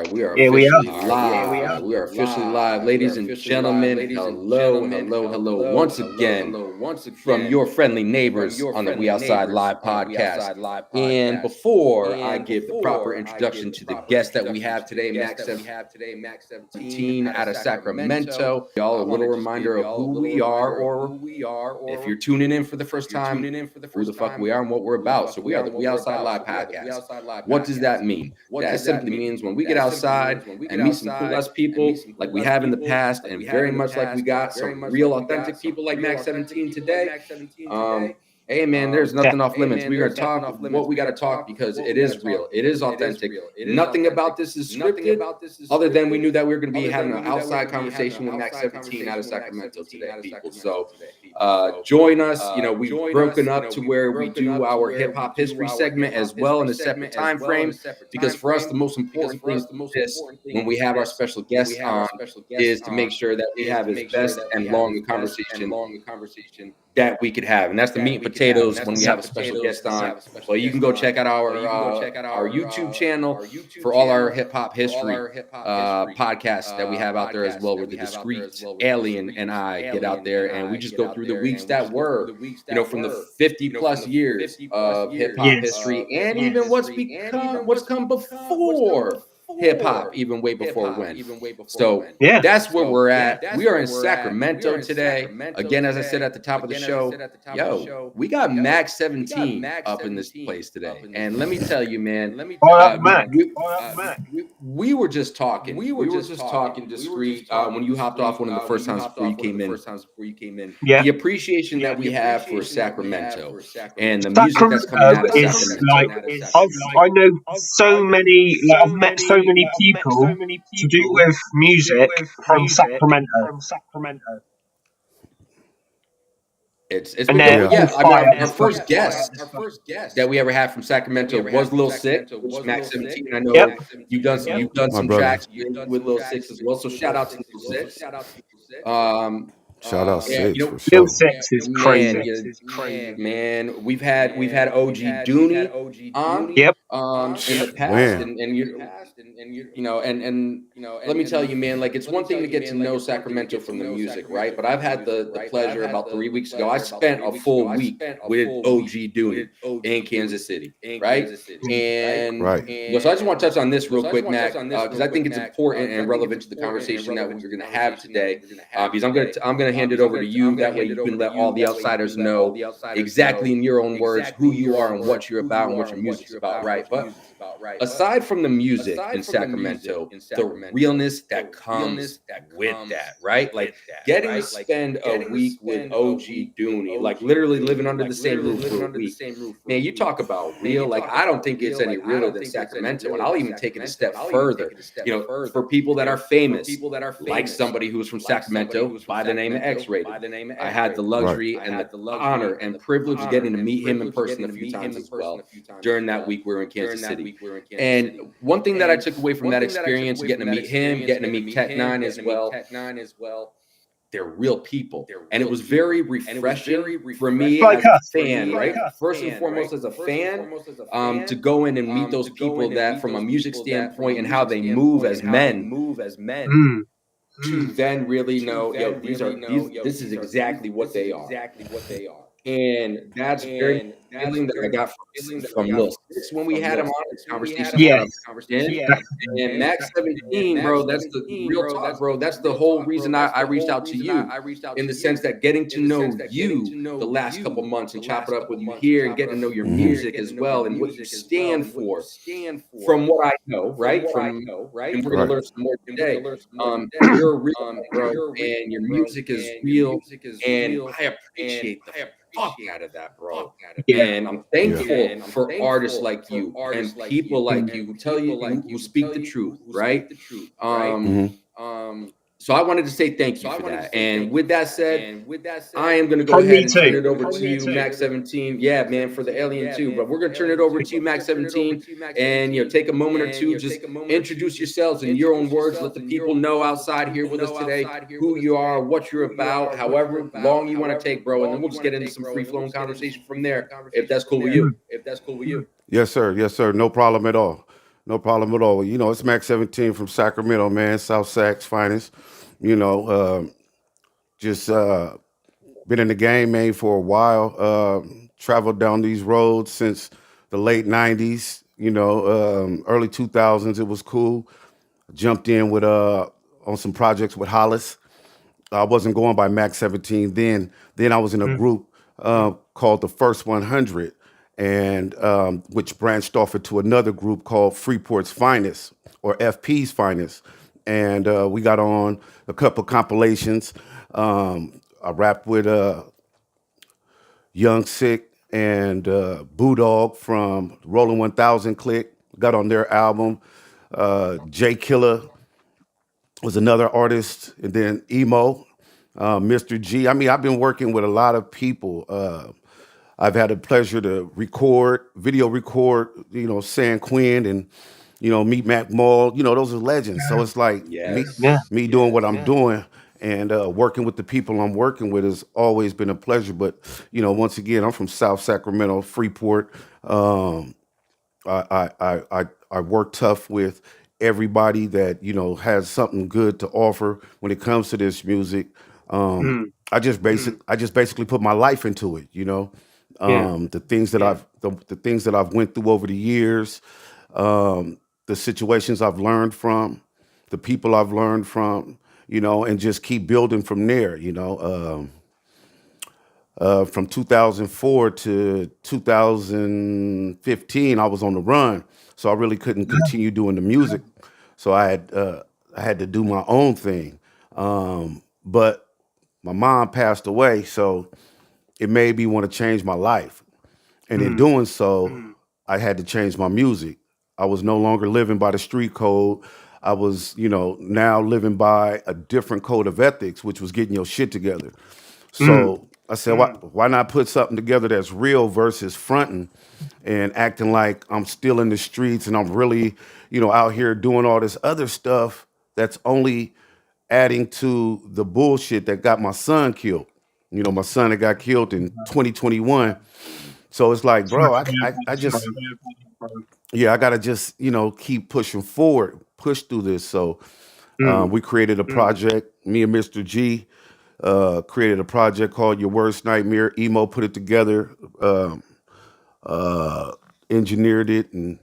we are Here we are. officially live. We are officially live, ladies and gentlemen. Hello, hello, hello. Once again, from your friendly neighbors on the We Outside Live podcast. And before I give the proper introduction to the guest that we have today, Mak7teen out of Sacramento, y'all a little reminder of who we are, or if you're tuning in for the first time, who the fuck we are and what we're about. So we are the We Outside Live podcast. What does that mean? That simply means when we get outside and meet some cool ass people like we have in the past, and very much like we got some real authentic people like Mak7teen today. Hey man, there's nothing off limits. We're gonna talk what we gotta talk because it is real, it is authentic. Nothing about this is scripted, other than we knew that we were gonna be having an outside conversation with Mak7teen out of Sacramento today, people. So join us. You know, we've broken up to where we do our hip hop history segment as well in a separate time frame, because for us the most important thing is when we have our special guests on is to make sure that we have as best and long a conversation that we could have, and that's the meat and potatoes when we have a special guest on. Well, you can go check out our YouTube channel for all our hip hop history podcasts that we have out there as well, where the discreet alien and I get out there and we just go through the weeks that were, you know, from the 50 plus years of hip hop history, and even what's come before hip hop, even way before when. So that's where we're at. We are in Sacramento today. Again, as I said at the top of the show, we got Mak7teen up in this place today. And let me tell you, man, we were just talking. We were just talking discreet when you hopped off one of the first times before you came in. Yeah. The appreciation that we have for Sacramento and the music that's coming out of Sacramento. I know so many, I've met so many people to do with music from Sacramento. It's been dope. Yeah, I mean, our first guest that we ever had from Sacramento was Lil Six, which Mak7teen. I know you've done some tracks with Lil Six as well. So shout out to Lil Six. Shout out Six, you know, for sure. Lil Six is crazy. Man, we've had OG Dooney on Yep. in the past, and you know, let me tell you, man, like it's one thing to get to know Sacramento from the music, right? But I've had the pleasure about 3 weeks ago. I spent a full week with OG Dooney in Kansas City, right? And so I just want to touch on this real quick, Mac, because I think it's important and relevant to the conversation that we're going to have today. Because I'm gonna hand it over to you. That way you can let all the outsiders know exactly in your own words who you are and what you're about and what your music's about, right? But aside from the music in Sacramento, the realness that comes with that, right? Like getting to spend a week with OG Dooney, like literally living under the same roof for a week. Man, you talk about real. Like I don't think it's any realer than Sacramento, and I'll even take it a step further. You know, for people that are famous, like somebody who's from Sacramento by the name of X-Rated. I had the luxury and the honor and privilege of getting to meet him in person a few times as well during that week we were in Kansas City. And one thing that I took away from that experience, getting to meet him, getting to meet Tech9 as well, they're real people. And it was very refreshing for me as a fan, right? First and foremost as a fan, to go in and meet those people that from a music standpoint and how they move as men. To then really know, this is exactly what they are. And that's very feeling that I got from Lil Six when we had him on this conversation. And Mak7teen, bro, that's the real talk, bro. That's the whole reason I reached out to you, in the sense that getting to know you the last couple months and chop it up with you here and getting to know your music as well and what you stand for. From what I know, right? And we're gonna learn some more today. You're a real bro, and your music is real, and I appreciate the fuck out of that, bro. And I'm thankful for artists like you and people like you who tell you, who speak the truth, right? So I wanted to say thank you for that. And with that said, I am going to go ahead and turn it over to you, Mak7teen. Yeah, man, for the alien too. But we're going to turn it over to you, Mak7teen, and take a moment or two, just introduce yourselves in your own words. Let the people know outside here with us today who you are, what you're about, however long you want to take, bro. And then we'll just get into some free-flowing conversation from there, if that's cool with you. Yes, sir. No problem at all. No problem at all. You know, it's Mak 17 from Sacramento, man. South Sac's finest. You know, just been in the game, man, for a while. Traveled down these roads since the late '90s. You know, early 2000s. It was cool. Jumped in with on some projects with Hollis. I wasn't going by Mak 17 then. Then I was in a Mm, group called the First 100, and which branched off into another group called Freeport's Finest or FP's Finest. And we got on a couple compilations. I rapped with Young Sick and Boodog from Rolling 1000 Click. Got on their album. J Killer was another artist, and then Emo, Mr. G. I mean, I've been working with a lot of people. I've had the pleasure to record, video record, you know, San Quinn and, you know, Meet Mac Mall. You know, those are legends. So it's like yeah. me doing what I'm doing and working with the people I'm working with has always been a pleasure. But, you know, once again, I'm from South Sacramento, Freeport. Um, I work tough with everybody that you know has something good to offer when it comes to this music. Mm, I just basically put my life into it. You know, yeah. the things that the things that I've went through over the years, the situations I've learned from, the people I've learned from. You know, and just keep building from there. You know. From 2004 to 2015, I was on the run, so I really couldn't continue doing the music. So I had to do my own thing. But my mom passed away, so it made me want to change my life. And in Mm, doing so, I had to change my music. I was no longer living by the street code. I was, you know, now living by a different code of ethics, which was getting your shit together. mm. So I said, why not put something together that's real versus fronting and acting like I'm still in the streets and I'm really, you know, out here doing all this other stuff that's only adding to the bullshit that got my son killed. You know, my son that got killed in 2021. So it's like, Sorry bro, to hear I about just, it, yeah, I gotta just, you know, keep pushing forward, push through this. So bro. we created a project, me and Mr. G, created a project called Your Worst Nightmare. Emo put it together, engineered it, and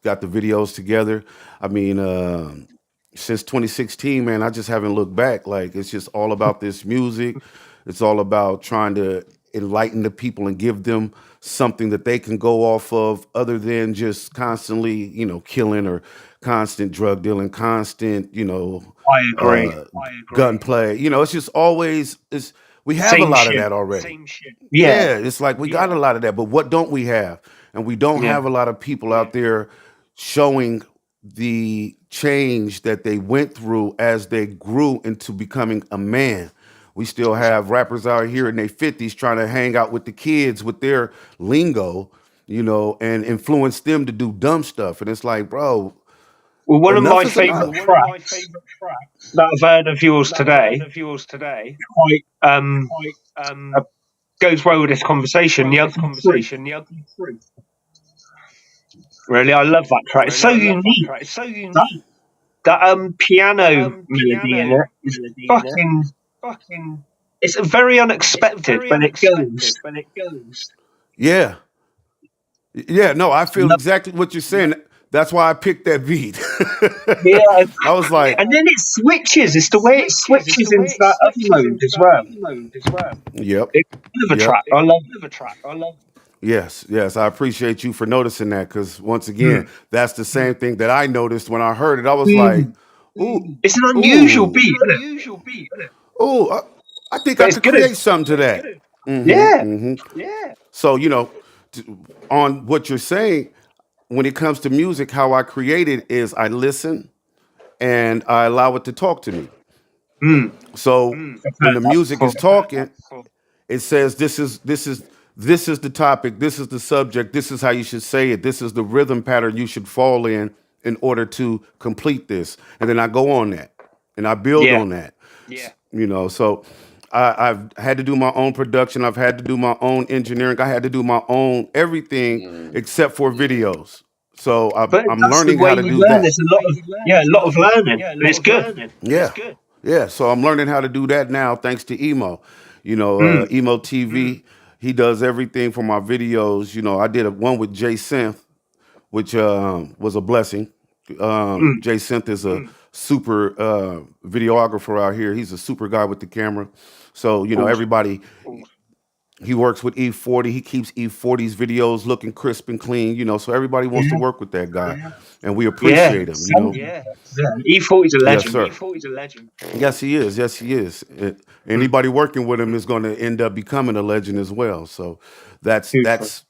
got the videos together. I mean, since 2016, man, I just haven't looked back. Like it's just all about this music. It's all about trying to enlighten the people and give them something that they can go off of, other than just constantly, you know, killing or constant drug dealing, constant, you know, I agree. uh, gunplay. You know, it's just always it's we have a Same lot of shit. that already. Yeah, Yeah, it's like we got a lot of that, but what don't we have? And we don't yeah. have a lot of people out there showing the change that they went through as they grew into becoming a man. We still have rappers out here in their 50s trying to hang out with the kids with their lingo, you know, and influence them to do dumb stuff. And it's like, bro, Well, one of enough my is favourite enough. tracks that I've heard of yours today, quite uh, goes well with this conversation. The Ugly Truth. Really, I love that track. It's so unique. That piano melody in it is fucking. It's very unexpected, but it goes. Yeah. Yeah, no, I I feel love, exactly what you're saying. That's why I picked that beat. yeah, I was like, and then it switches. It's the way it switches into that other mode as well. yep, It's kind of a yep. track. I love Yes, yes. I appreciate you for noticing that because once it. again, that's the same thing that I noticed when I heard it. I was like, Mm. ooh, It's an unusual ooh, beat, isn't it? ooh. I think But I it's could good. create something to that. Yeah. So, you know, on what you're saying, when it comes to music, how I create it is I listen and I allow it to talk to me. Mm. So I've when heard the that music before. is talking, it says this is the topic, this is the subject, this is how you should say it, this is the rhythm pattern you should fall in order to complete this. And then I go on that and I build Yeah. on that. You know, so I've had to do my own production, I've had to do my own engineering, I had to do my own everything Mm. except for videos. So But I'm that's the learning way how to you do learn. that. There's a lot of learning, and it's good. Yeah. Yeah. So I'm learning how to do that now thanks to Emo. Emo TV. He does everything for my videos. I did one with Jay Synth, which was a blessing. Mm. Jay Synth is a super videographer out here. He's a super guy with the camera. So, Awesome. everybody, he works with E40. He keeps E40's videos looking crisp and clean, so everybody wants to Yeah, work with that guy. And we yeah. appreciate him, Same. Yeah. E40's a Yes, legend. sir. Yes, he is. Yes, he is. Mm. Anybody working with him is going to end up becoming a legend as well. So that's Huge fun. that's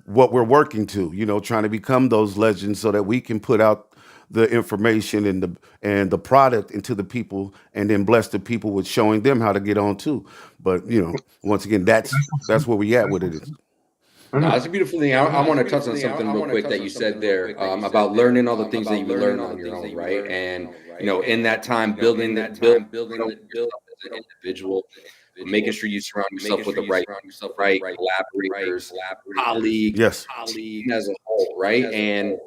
what we're working to, trying to become those legends so that we can put out the information and the product into the people and then bless the people with showing them how to get on too. But once again, that's where we at with it. No, it's a beautiful thing. I want to touch on something real quick that you said there about learning all the things that you learn on your own, right? And in that time, building yourself as an individual, making sure you surround yourself with the right collaborators, colleagues, Yes. team as a whole, right? And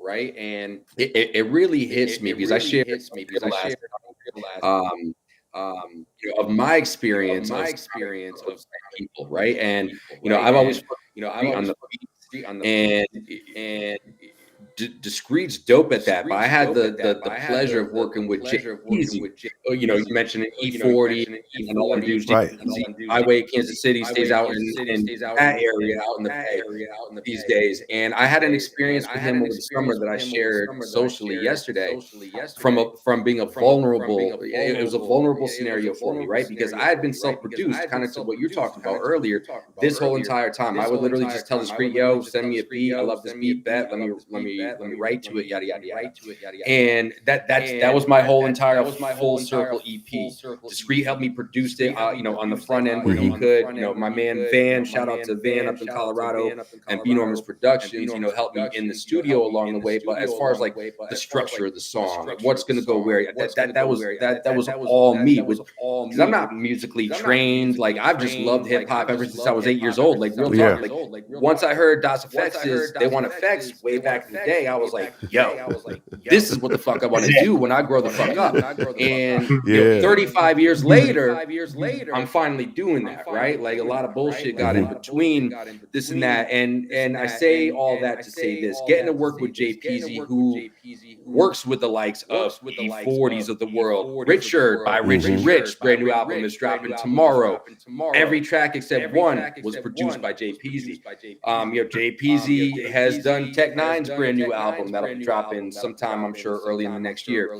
it really hits me because I shared um, of my experience of people, right? And I've always put on the and Discreet's dope at that, but I had the pleasure of working with Jay Easy. You mentioned an E40 and all them dudes. Right. My way, Kansas City stays out in that area, out in the Bay these days. And I had an experience with him over the summer that I shared socially yesterday. From being a vulnerable, it was a vulnerable scenario for me, right? Because I had been self-produced, kind of to what you're talking about earlier. This whole entire time, I would literally just tell Discreet, "Yo, send me a beat. I love this beat. Bet. Let me write to it. Yada yada yada." And that was my whole entire full circle EP. Discreet helped me produce it. On the front end where he could. My man Van. Shout out to Van up in Colorado and B Norman's Productions. Helped me in the studio along the way. But as far as like the structure of the song, what's going to go where, that was all me. Because I'm not musically trained. Like I've just loved hip hop ever since I was 8 years old. Like real talk. Like once I heard Das Effects' They Want Effects way back in the day, I was like, yo, this is what the fuck I want to do when I grow the fuck up. And 35 years later, I'm finally doing that, right? Like a lot of bullshit got in between this and that. And I say all that to say this: getting to work with JPZ, who works with the likes of E40s of the world. Richard by Richie Rich, brand new album is dropping tomorrow. Every track except one was produced by JPZ. JPZ has done Tech Nine's brand new album that'll be dropping sometime, I'm sure, early in the next year.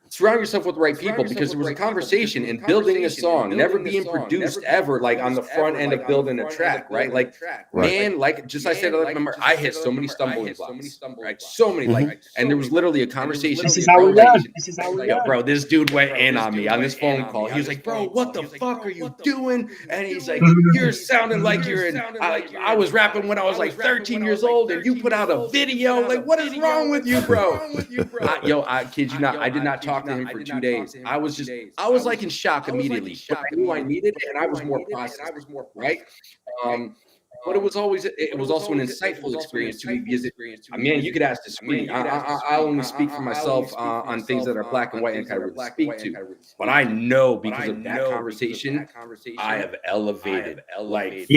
Surround yourself with the right people, because there was a conversation in building a song, never being produced ever, like on the front end of building a track, right? Like, man, like just I said, remember, I hit so many stumbling blocks, right? So many, and there was literally a conversation. This is how we learn. Yo, bro, this dude went in on me on this phone call. He was like, "Bro, what the fuck are you doing?" And he's like, "You're sounding like you're in." I was rapping when I was like 13 years old, and you put out a video. Like, what is wrong with you, bro? I kid you not. I did not talk to him for 2 days. I was like in shock immediately. But I knew I needed it, and I was more processed, right? But it was also an insightful experience to me, because you could ask Discreet. I only speak for myself on things that are black and white and kind of really speak to. But I know, because of that conversation, I have elevated like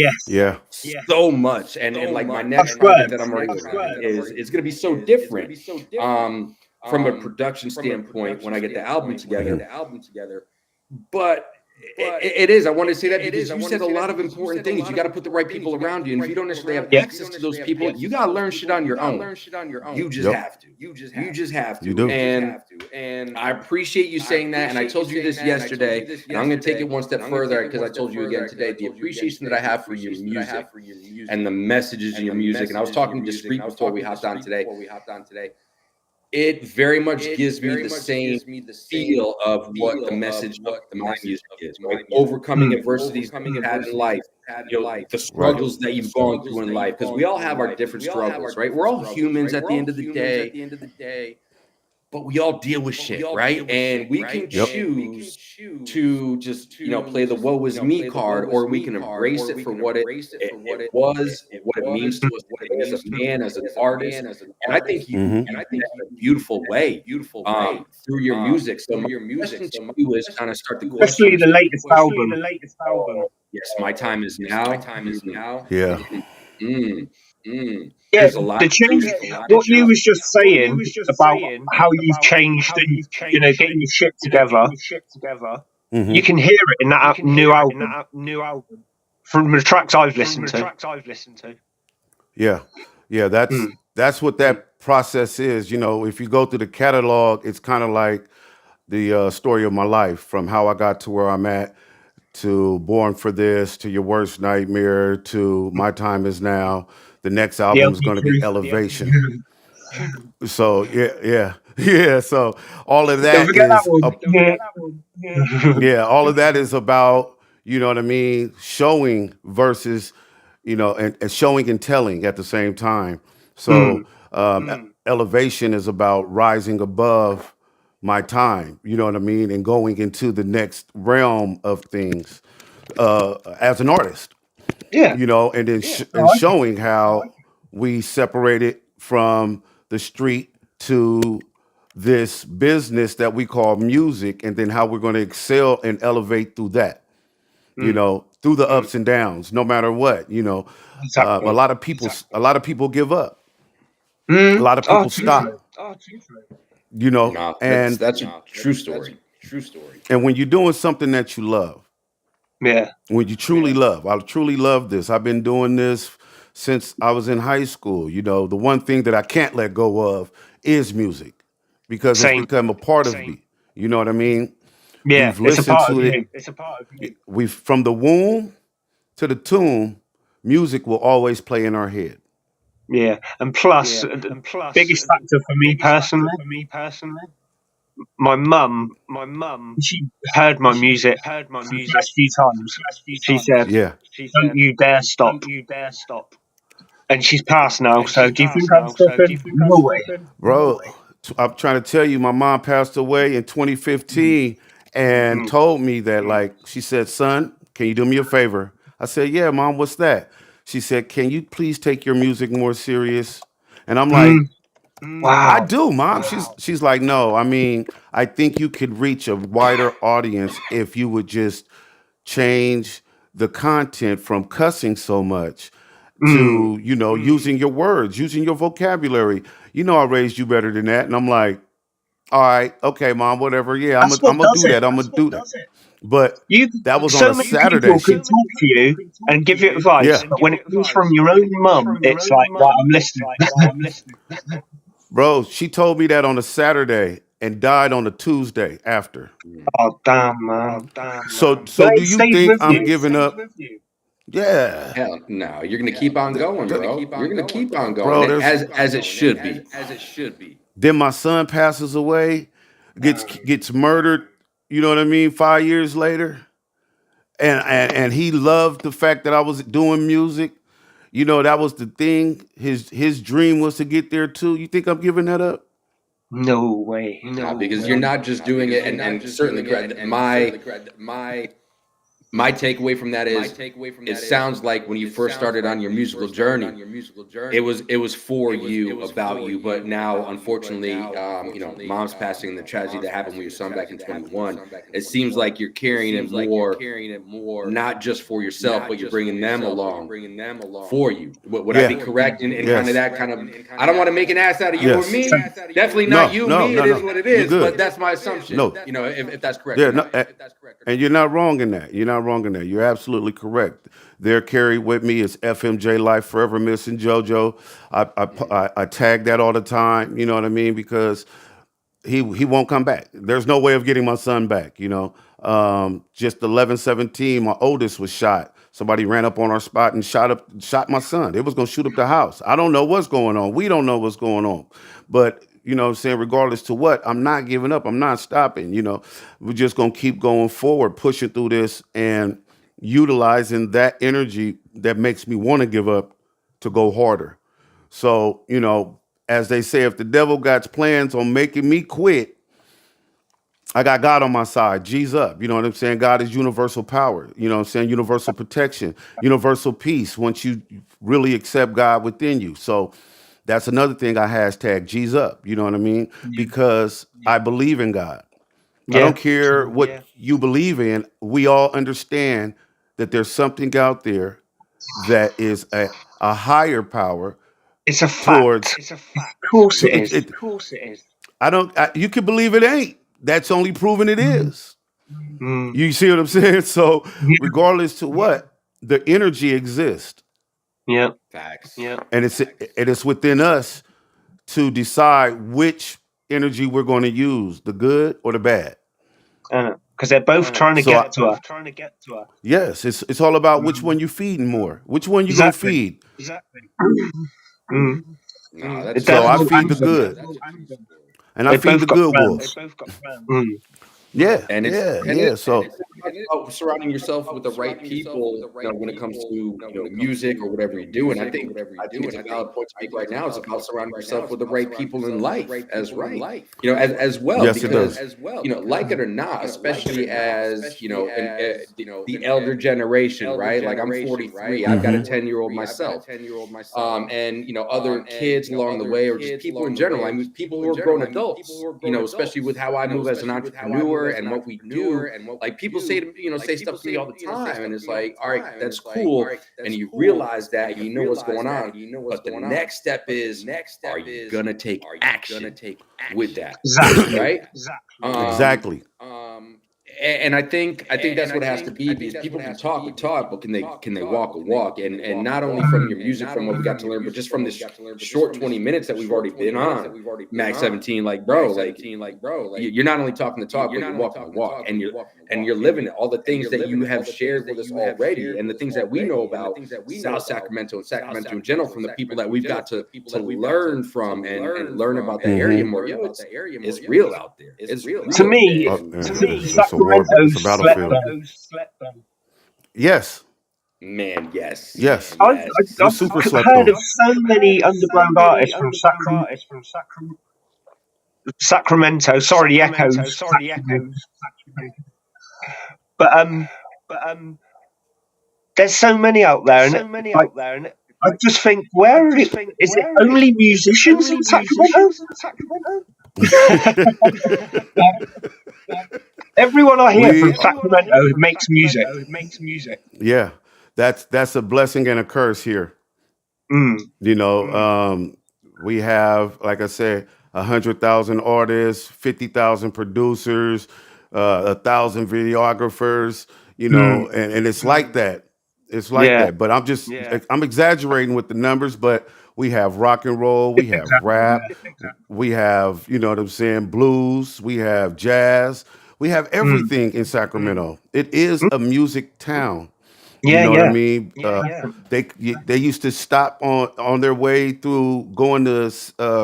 so much. And like my next project that I'm already working is going to be so different from a production standpoint when I get the album together. But it is. I wanted to say that because you said a lot of important things. You got to put the right people around you, and if you don't necessarily have access to those people, you got to learn shit on your own. You just have to. You just have to. You do. And I appreciate you saying that. And I told you this yesterday, and I'm going to take it one step further, because I told you again today the appreciation that I have for your music and the messages in your music. And I was talking to Discreet before we hopped on today. It very much gives me the same feel of what the message of my music is, right? Overcoming adversities that you've had in life, the struggles that you've gone through in life, because we all have our different struggles, right? We're all humans at the end of the day. but we all deal with shit, right? And we can Yep. choose to just, play the woe is me card, or we can embrace it for what it was, what it means to us today as a man, as an artist. And I think you Hmm. do that in a beautiful way through your music. So my question to you is kind of start the Especially question. the latest album. Yes, my time is now. Yeah. Mm, mm. Yeah, There's a lot the of change. truth. What you was just saying about how you've changed and getting your shit together. Hmm. You can hear it in that new album from the tracks I've listened to. Yeah. Yeah. That's Mm. that's what that process is. If you go through the catalog, it's kind of like the story of my life, from how I got to where I'm at, to Born for This, to Your Worst Nightmare, to My Time Is Now. The next The album is LP going to be Truth. Elevation. So yeah. Yeah. So all of Don't that forget that is one. yeah, all of that is about, what I mean, showing versus, and showing and telling at the same time. So Mm. elevation is about rising above my time, you know what I mean, and going into the next realm of things as an artist, Yeah. and then I and like it. showing how we separated from the street to this business that we call music, and then how we're going to excel and elevate through that, Mm. through the ups and downs, no matter what. A Exactly. lot of people give up. A Mm. lot of Oh, people too true. stop. You know, No, and that's a true story. and when you're doing something that you love, Yeah. when you truly love, I truly love this. I've been doing this since I was in high school. The one thing that I can't let go of is music, because it's Same. become a part of me. You know what I mean? Yeah. We've It's a listened part of to it. you. We've, from the womb to the tomb, music will always play in our head. Yeah. And plus, the biggest factor for me personally, my mum, she heard my music for the first few times. She said, Yeah. "Don't you dare stop." And she's passed now, so do you think I'm stopping? No way. Bro, I'm trying to tell you, my mom passed away in 2015 and Mm. told me that, like, she said, son, can you do me a favor? I said, yeah, mom, what's that? She said, can you please take your music more serious? And I'm like, Mm. I Wow. do, mom. She's like, no, I mean, I think you could reach a wider audience if you would just change the content from cussing so much Mm. to, using your words, using your vocabulary. I raised you better than that. And I'm like, all right, okay, mom, whatever. Yeah, That's I'm what gonna does do it. that. I'm gonna do that. But You, that was on so a many Saturday. people could talk to you and give you advice, Yeah, but when it comes from your own mum, it's like, right, I'm listening. bro, she told me that on a Saturday and died on a Tuesday after. Oh, damn, man. So But do it you stays think with I'm you. giving up? Yeah, Hell no, you're gonna keep on going, bro. You're gonna keep on going, bro. and There's as it should be. Then my son passes away, gets murdered. You know what I mean? 5 years later, and he loved the fact that I was doing music. That was the thing. His dream was to get there too. You think I'm giving that up? No way. No, because you're not just doing it, and certainly correct. My takeaway from that is, it sounds like when you first started on your musical journey, it was for you, about you. But now, unfortunately, mom's passing and the tragedy that happened with your son back in 21, it seems like you're carrying it more, not just for yourself, but you're bringing them along for you. Would I Yeah. be correct in kind of Yes. that kind of? I don't want to make an ass out of you or Yes. me. Definitely not No. you, No. me. It No. is No. what it You is. good? But that's my assumption. No. If that's correct Yeah. or No. not. And you're not wrong in that. You're not wrong in that. You're absolutely correct. There, carried with me is FMJ Life Forever Missing JoJo. I tag that all the time. You know what I mean? Because he won't come back. There's no way of getting my son back. Just 11/17, my oldest was shot. Somebody ran up on our spot and shot my son. It was gonna shoot up the house. I don't know what's going on. We don't know what's going on. But what I'm saying, regardless to what, I'm not giving up. I'm not stopping. We're just gonna keep going forward, pushing through this and utilizing that energy that makes me want to give up to go harder. So, as they say, if the devil got plans on making me quit, I got God on my side. G's up. You know what I'm saying? God is universal power. You know what I'm saying? Universal protection, universal peace once you really accept God within you. So that's another thing I hashtag G's up. You know what I mean? Because I believe in God. I Yeah. don't care what you believe in. We all understand that there's something out there that is a higher power It's a towards. fact. Of course it is. It, you can believe it ain't. That's only proving it is. Mm. You see what I'm saying? So Yeah. regardless to what, the energy exists. Yeah. Facts. Yeah. And it's within us to decide which energy we're going to use, the good or the bad. Because they're both trying to get to us. Yes, it's all about which one you feeding more. Which one you gonna feed? Exactly. No, that's So I feed the Devil good, and I They feed both the got good plans. wolves. Mm. Yeah, and it's yeah. So about surrounding yourself with the right people, when it comes to music or whatever you do. And I think it's a valid point to make right now. It's about surrounding yourself with the right people in life as as well. Yes, it because does. like it or not, especially as the elder generation, right? Like I'm 43, I've got a 10-year-old myself, and other kids along the way, or just people in general. I mean, people who are grown adults, especially with how I move as an entrepreneur and what we do. Like people say say stuff to me all the time, and it's like, all right, that's cool, and you realize that, and you know what's going on, but the next step is, are you gonna take action with that? Exactly. Right? exactly. And I think that's what it has to be, because people can talk and talk, but can they walk a walk? And not only from your music, from what we got to learn, but just from this short 20 minutes that we've already been on Mak7teen, you're not only talking the talk, but you're walking the walk, and you're living it. All the things that you have shared with us already, and the things that we know about South Sacramento and Sacramento in general, from the people that we've got to learn from and learn about that area more. It's real out there. It's real. To me, It's a war. It's a battlefield. Yes, Man, yes. We super I've slept heard on. of so many underground artists from Sacramento. Sorry, the echoes. But there's so many out there, and like I just think, is it only musicians in Sacramento? Everyone I hear from Sacramento makes music. Yeah, that's a blessing and a curse here. We have, like I said, 100,000 artists, 50,000 producers, 1,000 videographers. And it's like that. It's like that. But I'm exaggerating with the numbers. But we have rock and roll, we have rap, we have, you know what I'm saying, blues, we have jazz, we have everything in Sacramento. It is a music town. You know what I mean? They used to stop on their way through going to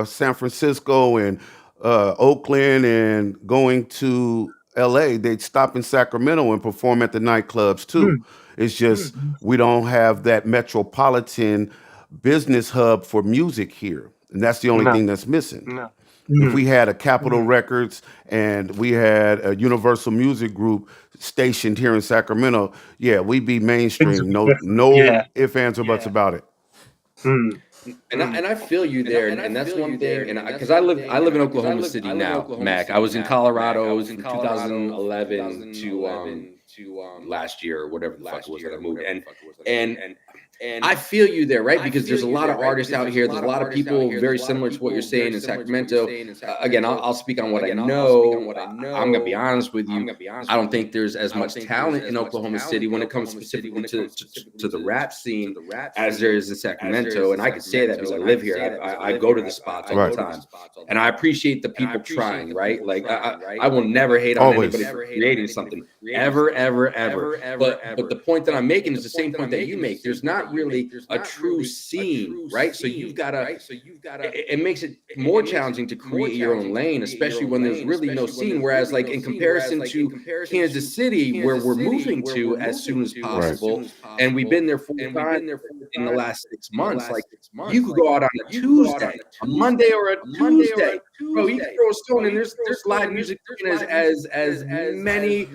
San Francisco and Oakland and going to LA. They'd stop in Sacramento and perform at the nightclubs too. It's just we don't have that metropolitan business hub for music here, and that's the only thing that's missing. If we had a Capitol Records and we had a Universal Music Group stationed here in Sacramento, we'd be mainstream. No ifs, ands, or buts about it. And I feel you there, and that's one thing. And because I live in Oklahoma City now, Mac. I was in Colorado. I was from 2011 to last year or whatever the fuck it was that I moved. And I feel you there, right? Because there's a lot of artists out here. There's a lot of people very similar to what you're saying in Sacramento. Again, I'll speak on what I know. I'm gonna be honest with you. I don't think there's as much talent in Oklahoma City when it comes specifically to the rap scene as there is in Sacramento. And I could say that because I live here. I go to the spots all the time, and I appreciate the people trying. Right? Like I will never hate on anybody for creating something ever. But the point that I'm making is the same point that you make. There's not not really a true scene, right? So you've got to, it makes it more challenging to create your own lane, especially when there's really no scene. Whereas like in comparison to Kansas City, where we're moving to as soon as possible, and we've been there 4 times in the last 6 months, like you could go out on a Tuesday, a Monday or a Tuesday, bro. You can throw a stone, and there's live music as many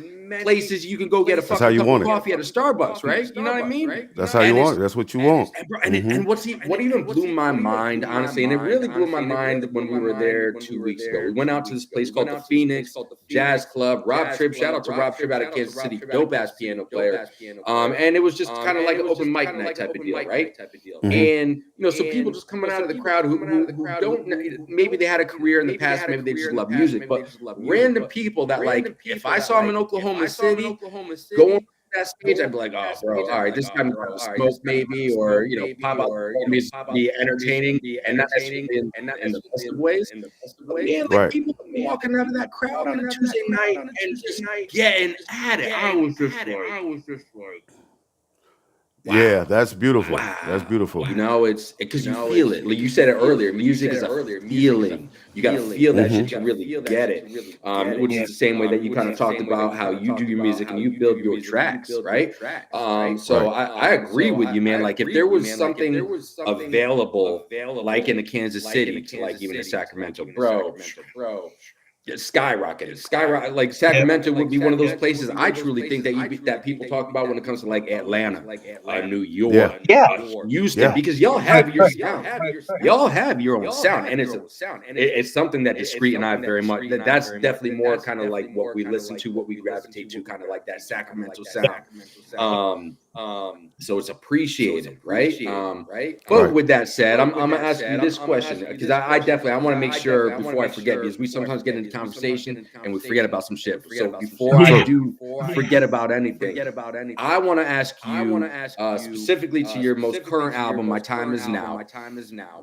places you can go get a That's how fucking you cup want of it. coffee at a Starbucks, right? You know what I mean? That's how you And want it's it. That's what you want. and what even blew my mind, honestly, and it really blew my mind when we were there 2 weeks ago. We went out to this place called the Phoenix Jazz Club. Rob Tripp, shout out to Rob Tripp out of Kansas City, dope ass piano player. And it was just kind of like an open mic night type of deal, right? And so people just coming out of the crowd who don't, maybe they had a career in the past, maybe they just love music, but random people that, like, if I saw them in Oklahoma City going that stage, I'd be like, oh, bro, all right, this time to smoke maybe, or pop out music, be entertaining, and not necessarily in the best of ways. But man, like, Right. people walking out of that crowd on a Tuesday night and just getting at it. I was just like, Yeah, that's beautiful. wow. That's beautiful. It's because you feel it. Like you said it earlier, music is a feeling. You got to feel that shit to really get it. Which is the same way that you kind of talked about how you do your music and you build your tracks, right? So I agree with you, man. Like, if there was something available, like in the Kansas City, to like even in Sacramento, bro. Skyrocketed. Like Sacramento would be one of those places I truly think that people talk about when it comes to like Atlanta, New York, Houston, because y'all have your sound. Y'all have your own sound, and it's something that Discreet and I very much. That's definitely more kind of like what we listen to, what we gravitate to, kind of like that Sacramento sound. So it's appreciated, right? But with that said, I'm gonna ask you this question, because I definitely want to make sure before I forget, because we sometimes get into conversation and we forget about some shit. So before I do forget about anything, I want to ask you specifically to your most current album, My Time Is Now.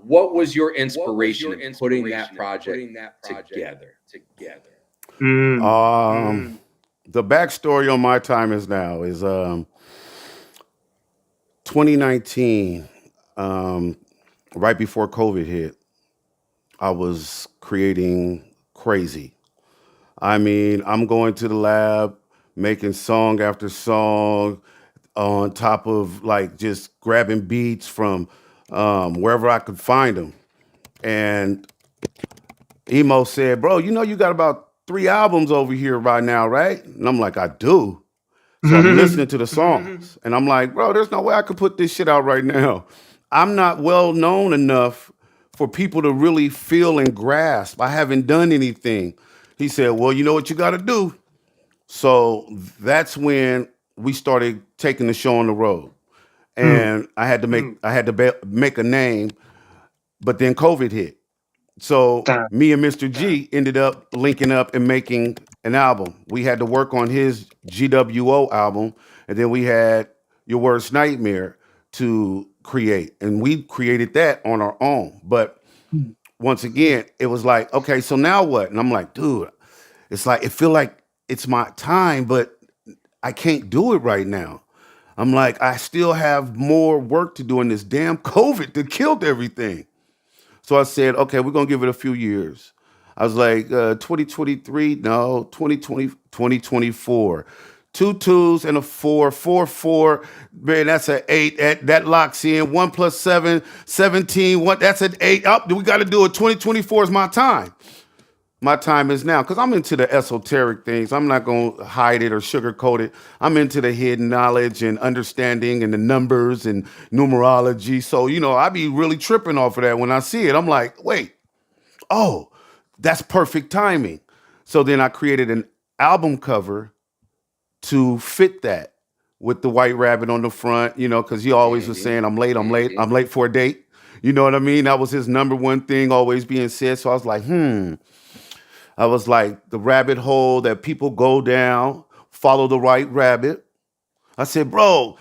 What was your inspiration in putting that project together? The backstory on My Time Is Now is 2019, right before COVID hit. I was creating crazy. I mean, I'm going to the lab, making song after song, on top of like just grabbing beats from wherever I could find them. And Emo said, bro, you got about 3 albums over here right now, right? And I'm like, I do. So I'm listening to the songs and I'm like, bro, there's no way I could put this shit out right now. I'm not well known enough for people to really feel and grasp. I haven't done anything. He said, well, you know what you got to do? So that's when we started taking the show on the road. And I had to make a name, but then COVID hit. So me and Mr. G ended up linking up and making an album. We had to work on his GWO album, and then we had Your Worst Nightmare to create. And we created that on our own. But once again, it was like, okay, so now what? And I'm like, dude, it's like, it feel like it's my time, but I can't do it right now. I'm like, I still have more work to do in this damn COVID that killed everything. So I said, okay, we're going to give it a few years. I was like, 2023, no, 2020, 2024. 2 2s and a 4, 4 4. Man, that's an 8. That locks in. 1 + 7, 17. That's an 8. Oh, we got to do it. 2024 is my time. My time is now, because I'm into the esoteric things. I'm not going to hide it or sugarcoat it. I'm into the hidden knowledge and understanding and the numbers and numerology. So, I be really tripping off of that when I see it. I'm like, wait, oh, that's perfect timing. So then I created an album cover to fit that with the white rabbit on the front, because he always was saying, I'm late for a date. You know what I mean? That was his number one thing always being said. So I was like, I was like, the rabbit hole that people go down, follow the right rabbit. I said, bro,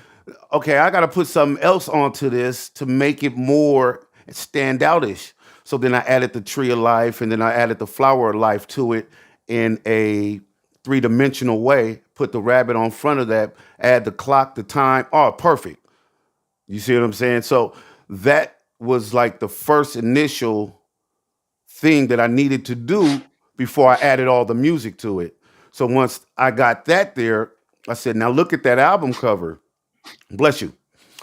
okay, I got to put something else onto this to make it more stand outish. So then I added the tree of life, and then I added the flower of life to it in a 3-dimensional way, put the rabbit on front of that, add the clock, the time. Oh, perfect. You see what I'm saying? So that was like the first initial thing that I needed to do before I added all the music to it. So once I got that there, I said, now look at that album cover. Bless you.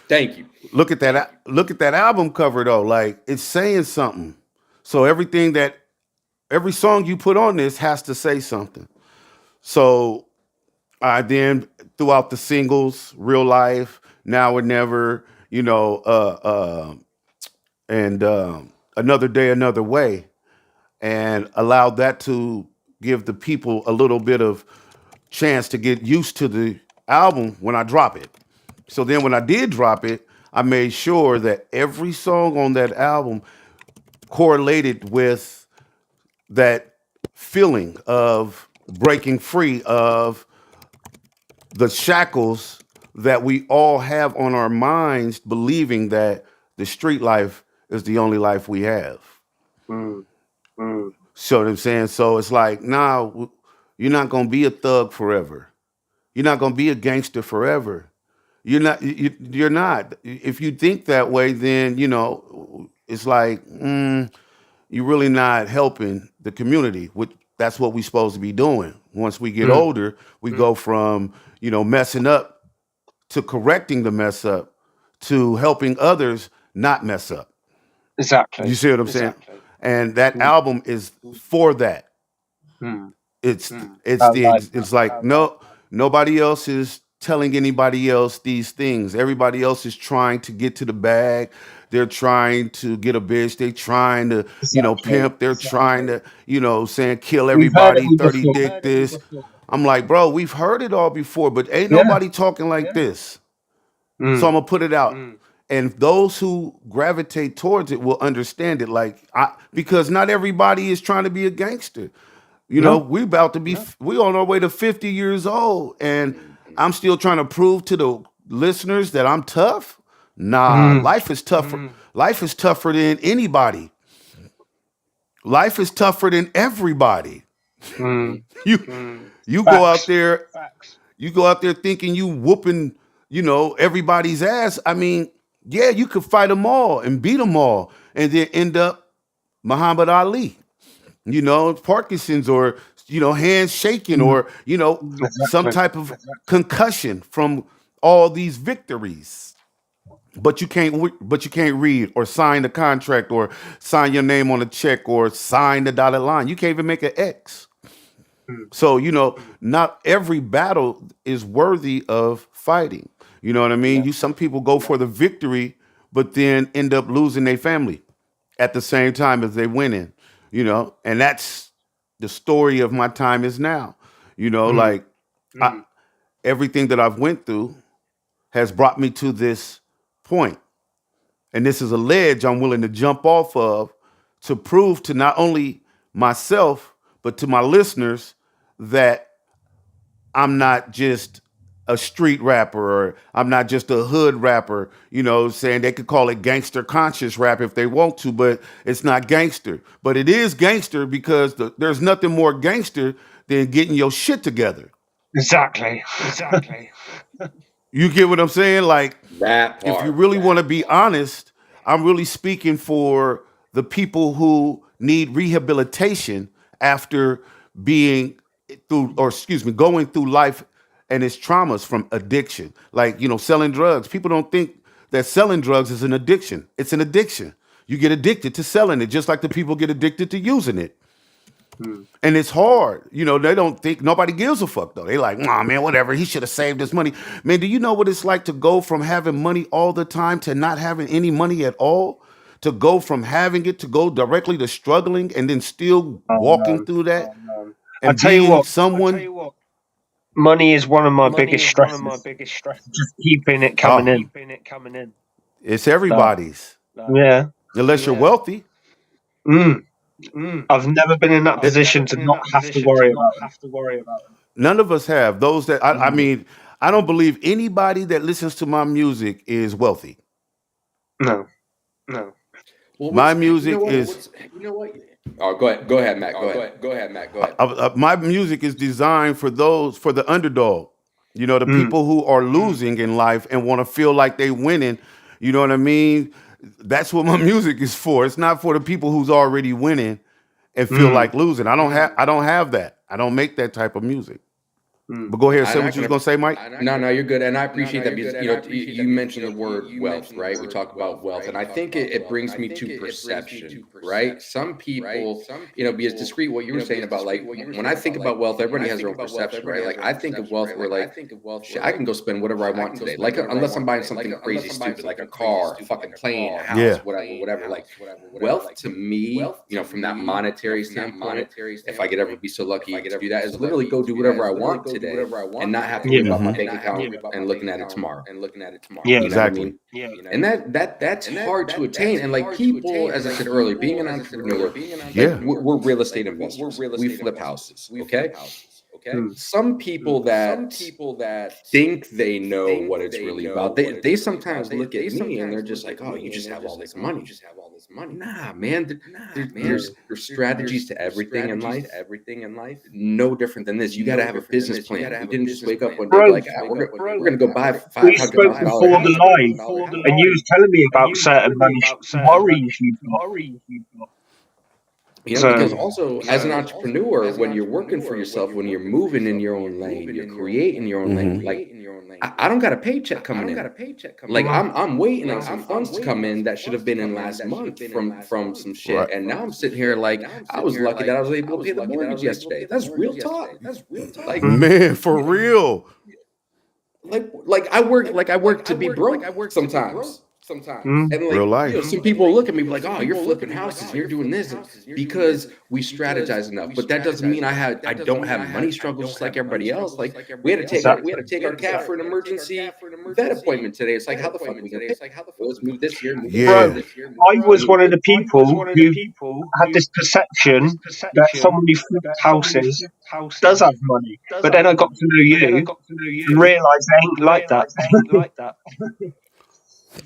Thank you. Look at that album cover though. Like it's saying something. So every song you put on this has to say something. So I then throughout the singles, Real Life, Now or Never, and Another Day, Another Way, and allowed that to give the people a little bit of chance to get used to the album when I drop it. So then when I did drop it, I made sure that every song on that album correlated with that feeling of breaking free of the shackles that we all have on our minds, believing that the street life is the only life we have. Mm, mm. See what I'm saying? So it's like, nah, you're not gonna be a thug forever. You're not gonna be a gangster forever. You're not. If you think that way, then it's like you're really not helping the community. Which that's what we're supposed to be doing. Once we get Mm. older, we go from messing up to correcting the mess up to helping others not mess up. You Exactly. see what I'm saying? And that Mm, album is for that. mm. It's I it's the like that. it's like nobody else is telling anybody else these things. Everybody else is trying to get to the bag. They're trying to get a bitch. They're trying to Exactly. pimp. They're trying to saying kill We've heard it everybody, all 30 before. dick this. I'm like, bro, we've heard it all before, but ain't Yeah. nobody talking like this. So I'm Mm, gonna put it out. And those who gravitate towards it will understand it. Because not everybody is trying to be a gangster. no. We about to be we on our way to 50 years old, and I'm still trying to prove to the listeners that I'm tough. Nah, Mm, life is tougher. Life is tougher than anybody. Life is tougher than everybody. mm. You go out Facts. there, you go out there thinking you whooping, everybody's ass. I mean, yeah, you could fight them all and beat them all, and then end up Muhammad Ali. Parkinson's, or hands shaking, Mm, or some exactly. type of concussion from all these victories. But you can't read or sign the contract or sign your name on a check or sign the dotted line. You can't even make an X. Mm, So, not every battle is worthy of fighting. You know what I mean? yeah. Some people go for the victory, but then end up losing their family at the same time as they winning. And that's the story of my time is now. Mm, Like I, everything that I've went through has brought me to this point. And this is a ledge I'm willing to jump off of to prove to not only myself, but to my listeners that I'm not just a street rapper, or I'm not just a hood rapper, saying they could call it gangster conscious rap if they want to, but it's not gangster. But it is gangster because there's nothing more gangster than getting your shit together. exactly. You get what I'm saying? Like, That if you part. really want to be honest, I'm really speaking for the people who need rehabilitation after being through, or excuse me, going through life and its traumas from addiction. Like, selling drugs. People don't think that selling drugs is an addiction. It's an addiction. You get addicted to selling it, just like the people get addicted to using it. Mm, And it's hard. They don't think nobody gives a fuck though. They like, nah, man, whatever. He should have saved his money. Man, do you know what it's like to go from having money all the time to not having any money at all? To go from having it to go directly to struggling and then still oh, walking man. through that I and tell you being what, someone. money is one of my biggest stresses. Just keeping it coming Oh, in. it's Like, everybody's. yeah. Unless you're wealthy. Mm. I've never been in that It, position to not have to worry about it. none of us have. Those that I Mm. mean, I don't believe anybody that listens to my music is wealthy. No. Well, My you know music what? is Oh, go ahead. Go ahead, Matt. Go ahead. Go ahead, Matt. Go ahead. my music is designed for the underdog. The Mm. people who are losing in life and want to feel like they winning. You know what I mean? That's what my music is for. It's not for the people who's already winning and feel like losing. I don't have that. I don't make that type of music. But go ahead and say what you was gonna say, Mike. No, you're good, and I appreciate that because you mentioned the word wealth, right? We talk about wealth, and I think it brings me to perception, right? Some people, be as discreet. What you were saying about like when I think about wealth, everybody has their own perception, right? Like I think of wealth where like shit, I can go spend whatever I want today, like unless I'm buying something crazy stupid, like a car, a fucking plane, a house, whatever. Like wealth to me, from that monetary standpoint, if I could ever be so lucky to do that, is literally go do whatever I want today and not have to worry about my bank account and looking at it tomorrow. Yeah, exactly. And that's hard to attain. And like people, as I said earlier, being an entrepreneur, we're real estate investors. We flip houses. Okay. Some people that think they know what it's really about, they sometimes look at me and they're just like, oh, you just have all this money. Nah, man. There's strategies to everything in life. No different than this. You got to have a business plan. You didn't just wake up one day like, we're going to go buy we spoke before $500,000 the live, and you was telling me about certain money worries you've got. Because also as an entrepreneur, when you're working for yourself, when you're moving in your own lane, you're creating your own lane. Like I don't got a paycheck coming in. Like I'm waiting on some funds to come in that should have been in last month from some shit. Right. And now I'm sitting here like I was lucky that I was able to pay the mortgage yesterday. That's real talk. Like Man, for real. like I work to be broke sometimes. And like, Real life. some people look at me like, "Oh, you're flipping houses, and you're doing this," because we strategize enough. But that doesn't mean I don't have money struggles just like everybody else. Like we had to take our cat for an emergency vet appointment today. It's like, how the fuck are we gonna pay? Let's move this here. Yeah. I was one of the people who had this perception that someone who flips houses does have money, but then I got to know you and realised they ain't like that.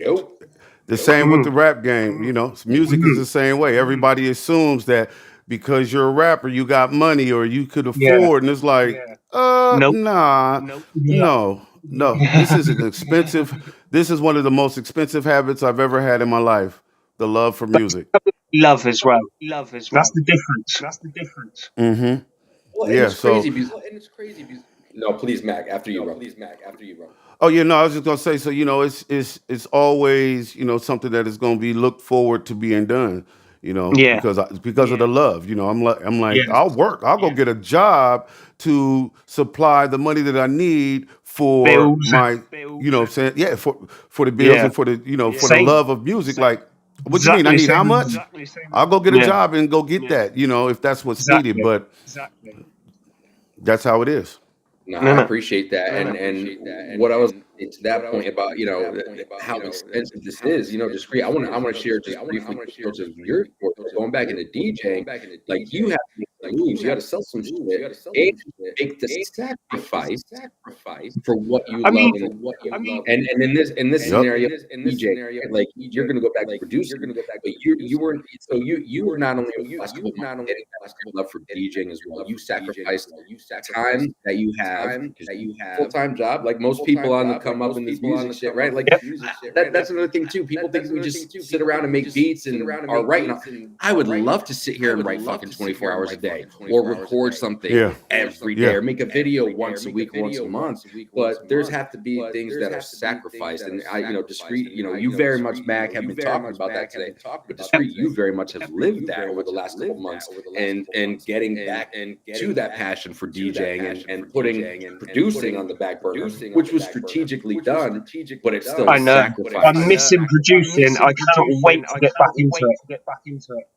Nope. The same with the rap game. Music is the same way. Everybody assumes that because you're a rapper, you got money or you could afford, and it's like, Nope. nah, no. This is an expensive. This is one of the most expensive habits I've ever had in my life. The love for music. Love as well. That's the difference. Mm-hmm. Well, Yeah. it's crazy because no, please, Mac. After you, bro. Oh yeah, no, I was just gonna say. So it's always something that is gonna be looked forward to being done. Yeah. Because of the love. I'm like Yeah. I'll work. I'll go get a job to supply the money that I need for Bills. my. What I'm saying, yeah, for the bills and for the for the Same. love of music. Like, what do you mean? I need how much? I'll go get a job and go get that. If that's what's needed. But that's how it is. No, I appreciate that, and what I was to that point about how expensive this is, discreet. I want to share just briefly just your going back into DJing. Like you have to moves, you got to sell some shit, and make the sacrifice for what you love and what you love. And in this scenario, DJ, like you're gonna go back to producing, but you were not only a basketball love for DJing as well. You sacrificed time that you have full-time job, like most people on the come up in this music shit, right? Like that's another thing too. People think we just sit around and make beats and are writing. I would love to sit here and write fucking 24 hours a day, or record something every day, or make a video once a week, once a month. But there's have to be things that are sacrificed, and discreet. You very much, Mac, have been talking about that today. But discreet, you very much have lived that over the last couple months, and getting back to that passion for DJing and putting producing on the back burner, which was strategically done, but it's still I know. sacrifice. I'm missing producing. I cannot wait to get back into it.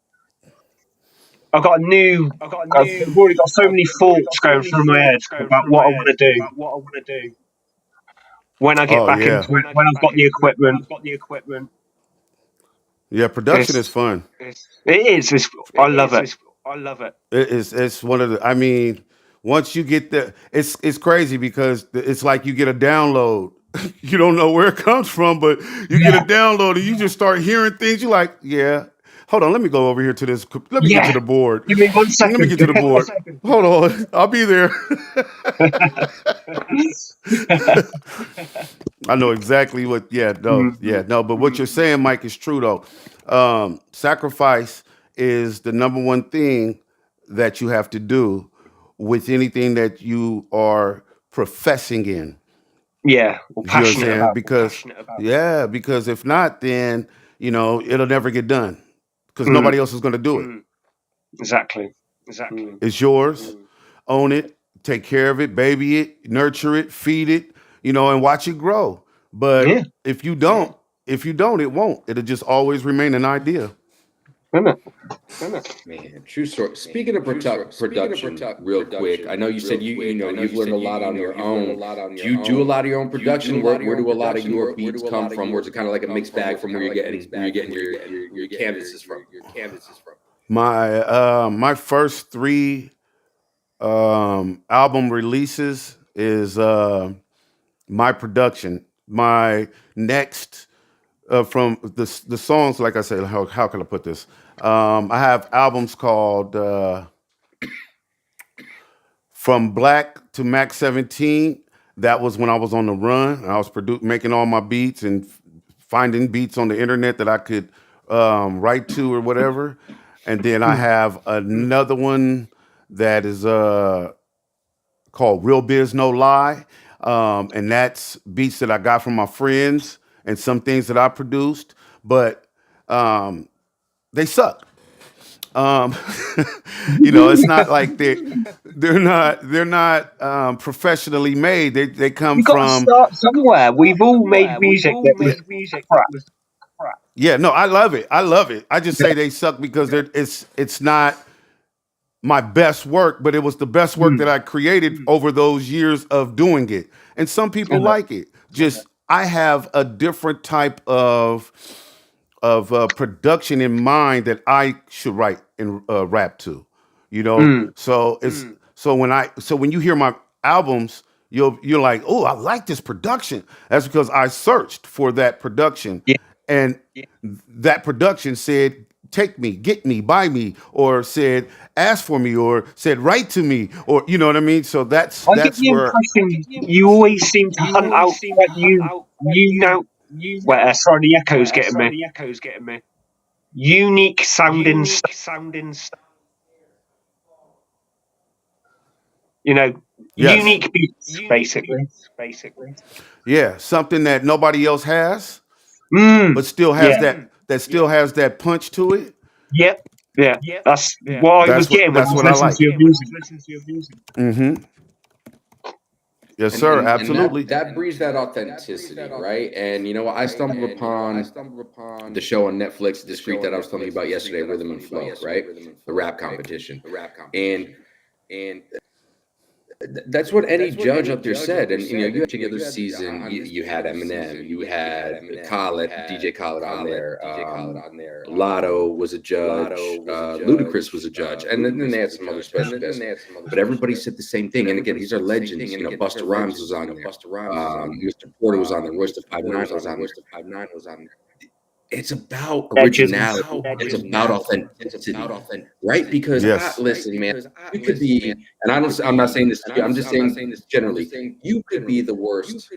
I've already got so many thoughts going through my head about what I want to do. When I get back into it, when I've got the equipment. Yeah, production is fun. It is. I love it. It's one of the. I mean, once you get the, it's crazy because it's like you get a download. You don't know where it comes from, but you get a download and you just start hearing things. You're like, yeah. Hold on, let me go over here to this. Let me get to the board. Give me 1 second. Let me get to the board. Hold on, I'll be there. I know exactly what. Yeah, no, yeah, no. But what you're saying, Mike, is true though. Sacrifice is the number one thing that you have to do with anything that you are professing in. Yeah, or You see what I'm passionate saying? about. Because if not, then it'll never get done because Mm, nobody else is going to do it. exactly. It's yours. Own it. Take care of it. Baby it. Nurture it. Feed it. And watch it grow. But Yeah, if you don't, it won't. It'll just always remain an idea. isn't it? Man, true story. Speaking of production, real quick, I know you said you've learned a lot on your own. Do you do a lot of your own production? Where do a lot of your beats come from? Or is it kind of like a mixed bag from where you're getting your canvases from? My first three album releases is my production. My next from the songs, like I said, how can I put this? I have albums called From Black to Mak7teen. That was when I was on the run. I was making all my beats and finding beats on the internet that I could write to or whatever. And then I have another one that is called Real Biz No Lie. And that's beats that I got from my friends and some things that I produced, but they suck. Um, it's not like they're not professionally made. They come You got to from. start somewhere. We've all made music that was crap. Yeah, no, I love it. I just say they suck because it's not my best work, but it was the best work that I created over those years of doing it. And some people like it. Just I have a different type of production in mind that I should write and rap to. So it's so when you hear my albums, you're like, oh, I like this production. That's because I searched for that production, Yeah. and that production said, take me, get me, buy me, or said, ask for me, or said, write to me, or you know what I mean. So that's I get the where. impression you always seem to hunt out what you know. Well, sorry, the echo's getting me. Unique sounding stuff. Yes. Unique beats, basically. Yeah, something that nobody else has, but still has Yeah. still has that punch to it. Yep. Yeah. That's what I was getting when I was I listening like. to your music. Mm-hmm. Yes, sir. Absolutely. And that breeds that authenticity, right? And I stumbled upon the show on Netflix, Discreet, that I was telling you about yesterday, Rhythm and Flow, right? The rap competition. And that's what any judge up there said. And you had together season, you had Eminem, you had Khaled, DJ Khaled on there. Lotto was a judge. Ludacris was a judge, and then they had some other special guests. But everybody said the same thing. And again, these are legends. Busta Rhymes was on there. Mr. Porter was on there. Royce the 5'9" was on there. It's about originality. It's about authenticity, right? Because listen, man, you could be, and I'm not saying this to you. I'm just saying this generally. You could be the worst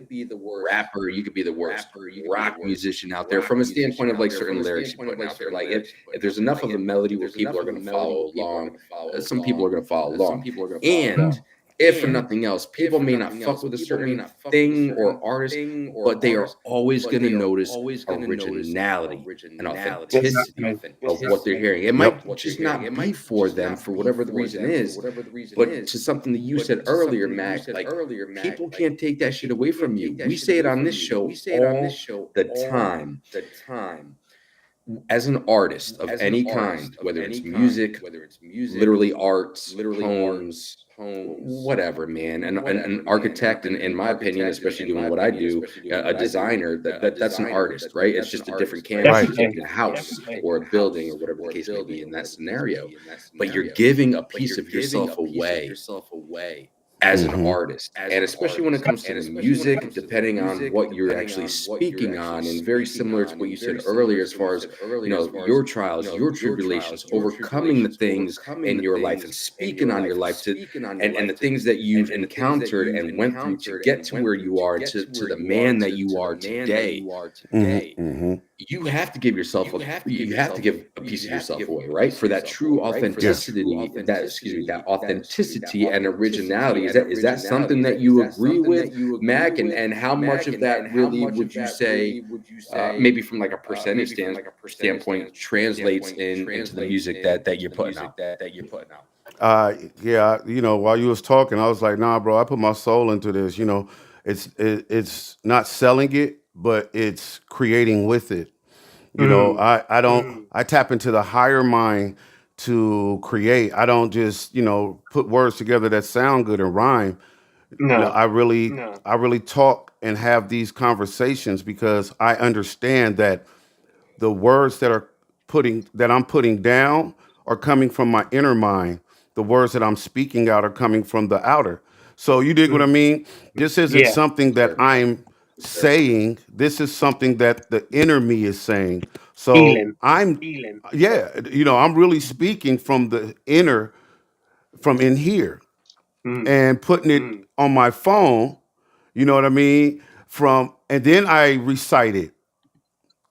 rapper. You could be the worst rock musician out there from a standpoint of like certain lyrics you put out there. Like if there's enough of a melody where people are going to follow along, some people are going to follow along, and if for nothing else, people may not fuck with a certain thing or artist, but they are always going to notice originality and authenticity of what they're hearing. It might just not be for them for whatever the reason is, but to something that you said earlier, Mac, like people can't take that shit away from you. We say it on this show all the time. As an artist of any kind, whether it's music, literally arts, poems, whatever, man, and an architect, in my opinion, especially doing what I do, a designer, that's an artist, right? It's just a different canvas in a house or a building or whatever the case may be in that scenario. But you're giving a piece of yourself away as an Mm-hmm. artist, and especially when it comes to the music, depending on what you're actually speaking on, and very similar to what you said earlier, as far as your trials, your tribulations, overcoming the things in your life, and speaking on your life to, and the things that you've encountered and went through to get to where you are, to the man that you are today. Mm-hmm. Mm-hmm. You have to give yourself you have to give a piece of yourself away, right? For that true authenticity, that authenticity and originality. Is that something that you agree with, Mac? And how much of that really would you say, maybe from like a percentage standpoint, translates into the music that you're putting out? Yeah, while you was talking, I was like, nah, bro, I put my soul into this. It's not selling it, but it's creating with it. I don't I tap into the higher mind to create. I don't just, put words together that sound good and rhyme. No. I really talk and have these conversations because I understand that the words that I'm putting down are coming from my inner mind. The words that I'm speaking out are coming from the outer. So you dig what I Mm. mean? This isn't Yeah. something that Sure. I'm saying. This is something that the inner me is saying. So Healing. yeah, I'm really speaking from the inner, from in here, Mm. and putting it on my phone. You know what I mean? And then I recite it.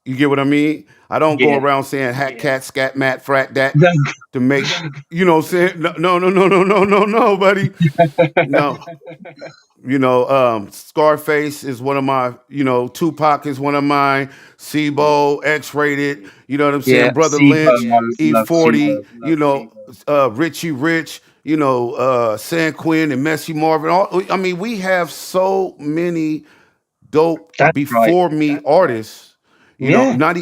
You get what I mean? I don't go Yeah. around saying hat, cat, scat, mat, frat, that No. to make, what I'm saying? No, no, no, no, no, no, no, no, buddy. No. Scarface is one of my, Tupac is one of mine, Sibo, X-rated, you know what I'm Yeah. saying? Brother SIBO. Lynch, I love E40, SIBO. Richie Rich, San Quinn and Messy Marvin. I mean, we have so many dope That's right. before me artists, Yeah. not,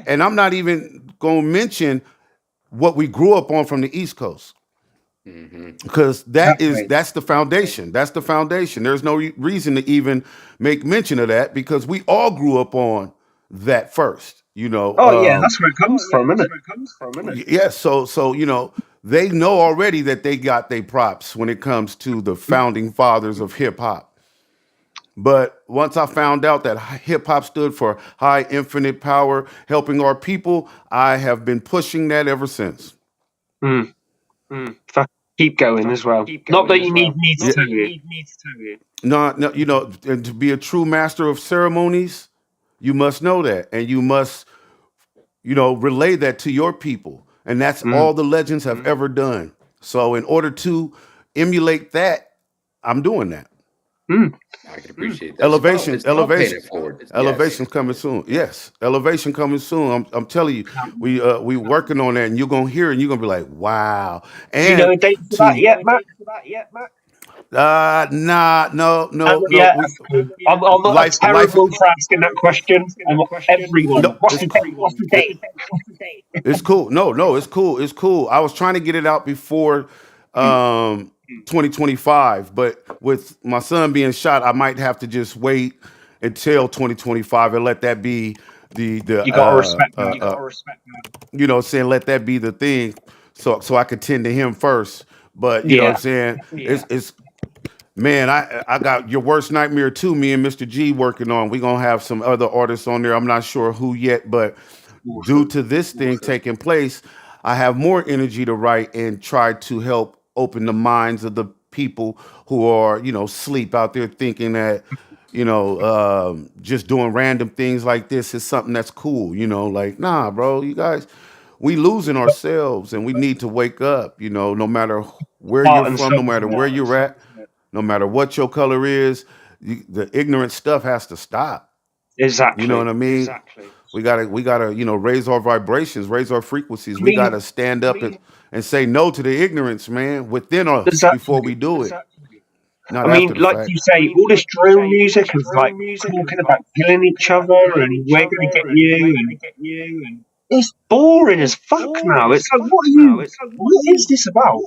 and I'm not even gonna mention what we grew up on from the East Coast, Hmm. because Exactly. that's the foundation. That's the foundation. There's no reason to even make mention of that because we all grew up on that first. Oh yeah, that's where it comes from, isn't it? Yeah. So they know already that they got their props when it comes to the founding fathers of hip hop. But once I found out that hip hop stood for high infinite power, helping our people, I have been pushing that ever since. Mm. Fuck, keep going as well. Not that you need me to tell you. No, no, and to be a true master of ceremonies, you must know that, and you must, relay that to your people, and that's Mm. all the legends have ever done. So, in order to emulate that, I'm doing that. Mm. I can appreciate that. Elevation, It's about paying elevation, it forward. Yes. elevation's coming soon. Yes, elevation coming soon. I'm telling you, we working on that, and you're gonna hear it, and you're gonna be like, wow. Do you know And a date for that to yet, Matt? nah, no, no, no. Yeah, that's cool. I'm not Life, life. terrible for asking that question. I want everyone. No, What's it's the cool. date? What's the date? It's cool. No, no, it's cool. It's cool. I was trying to get it out before 2025, but with my son being shot, I might have to just wait until 2025 and let that be the You gotta respect that. saying let that be the thing, so I could tend to him first. But you know what I'm Yeah. saying? It's man, I got Your Worst Nightmare too. Me and Mr. G working on. We gonna have some other artists on there. I'm not sure who yet, but due Awesome. to this thing taking place, I have more energy to write and try to help open the minds of the people who are, sleep out there thinking that, just doing random things like this is something that's cool. Like, nah, bro, you guys, we losing ourselves and we need to wake up. No matter where you're Heart and from, no soul, matter isn't it? where you're at, no matter what your color is, the ignorant stuff has to stop. You know what Exactly. I mean? We gotta, raise our vibrations, raise our frequencies. I We mean, gotta stand up and say no to the ignorance, man, within us before we exactly. do it, I not mean, after the like fact. you say, all this drill music of like talking about killing each other and we're gonna get you, and it's boring as fuck now. It's like, what is this about?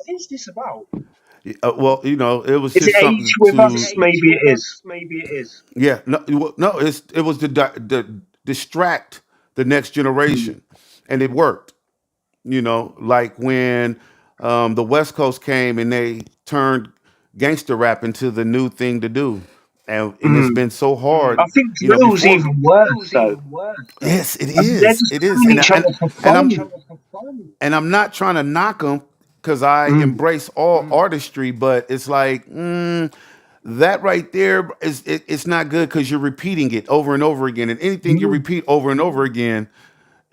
Well, it was Is it just age something with to, us? Maybe it is. yeah, no, no, it was the distract the next Mm. generation, and it worked. Like when the West Coast came and they turned gangster rap into the new thing to do, and it's been so hard. I think You know, drill's before. even worse though. Yes, it I mean, they're is. just It is, killing each other for and I'm fun. and I'm not trying to knock them because I embrace all artistry, but it's like that right there it's not good because you're repeating it over and over again, and anything you Mm. repeat over and over again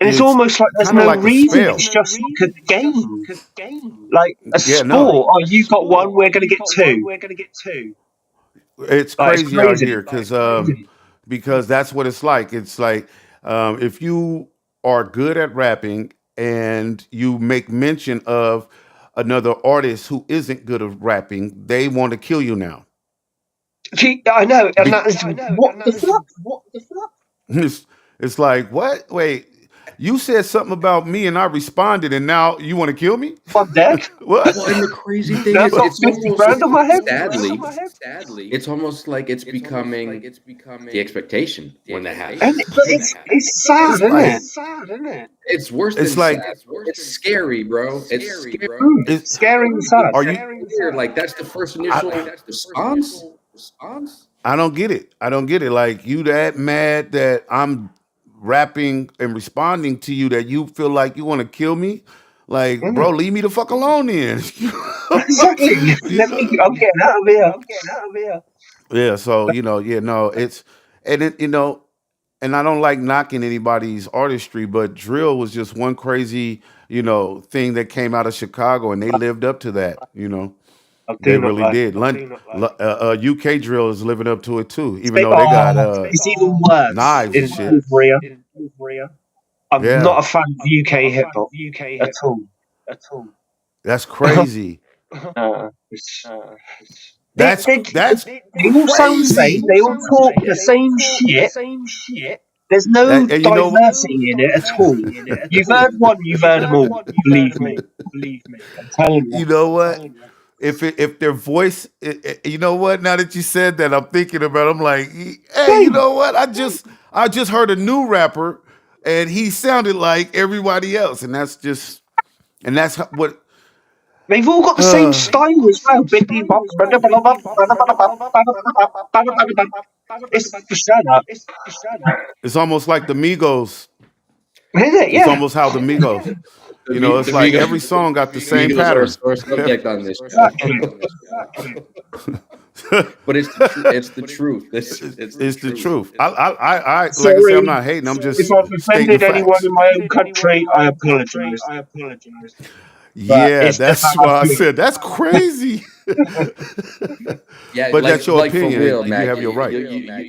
And it's is almost like there's kind of no like a reason. spell. It's just like a game, like a Yeah, no, sport. Oh, you got one, we're gonna get two. it's Like it's crazy out crazy. here because that's what it's like. It's like if you are good at rapping and you make mention of another artist who isn't good at rapping, they want to kill you now. Gee, I know, and Be- that is what the fuck. it's like, what? Wait, you said something about me and I responded, and now you want to kill me? I'm dead. What? Well, and the crazy thing Now I've is, got it's 50 almost grand on my head. sadly, it's almost like it's becoming the expectation when that And happens. but it's sad, It's isn't like it? It's worse than it's like sad. It's scary, bro. It's scary. it's. Scary and sad. Are you? Weird. Like that's the first initial response. I don't get it. I don't get it. Like you that mad that I'm rapping and responding to you that you feel like you want to kill me? Like, bro, leave me the fuck alone then. Exactly. Let me. I'm getting out of here. Yeah, so yeah, no, and and I don't like knocking anybody's artistry, but drill was just one crazy, thing that came out of Chicago, and they lived up to that. I They do not really like. did. UK drill is living up to it too, even It. though they got Oh, it's even worse knives in and shit. Korea. I'm Yeah, not a fan of UK hip hop at all. that's crazy. It's, That's that's they all sound the same. crazy. They all talk the same shit. There's no And you know, diversity in it at all. You've heard one, you've heard them all. Believe me. I'm telling you. you know what? If their voice, you know what? Now that you said that, I'm thinking about. I'm like, hey, you Same. know what? I just heard a new rapper, and he sounded like everybody else, and that's what. They've all got the same style as well. Bippy bop. It's shut up. It's almost like the Migos. Isn't it? It's Yeah. almost how the Migos. It's The like Migos, every song got the same Migos are a pattern. sore subject on this Exactly. show, but it's the truth. It's the truth. I like I say, I'm Sorry not hating. I'm if just I've stating offended anyone facts. in my own country. I apologise. But Yeah, it's just that's how I why I feel. said that's crazy. Yeah, But that's your like for opinion, real, and you Mac. have your right.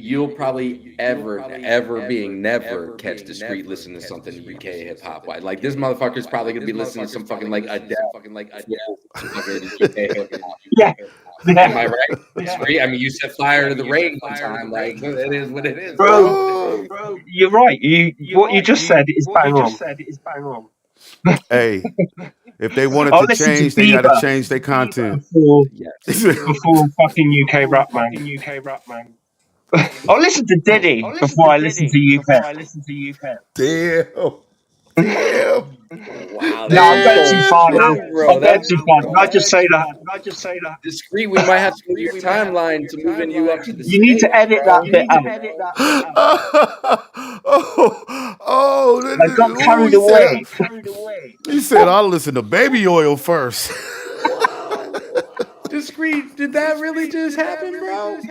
You'll probably never catch the street listening to something UK hip hop. Like this motherfucker's probably gonna be listening to some fucking like Adele, Yeah. Am I right? Street. I mean, you set fire to the rain one time. Like it is what it is, Bro, you're right. What you just said is bang on. Hey, if they wanted I'll to listen to change, they got to Bieber change their content. before fucking UK rap man. I'll listen to Diddy before I listen to UK. Damn. Damn. Wow, No, I'm going too that's far now. bro. I'm going too far. Can I just say that? Discreet. We might have to move your timeline to moving you up to the You need to stage, edit bro. that bit out. I got Oh, carried away. he said, I'll listen to Baby Oil first. Discreet. Did that really just happen, bro?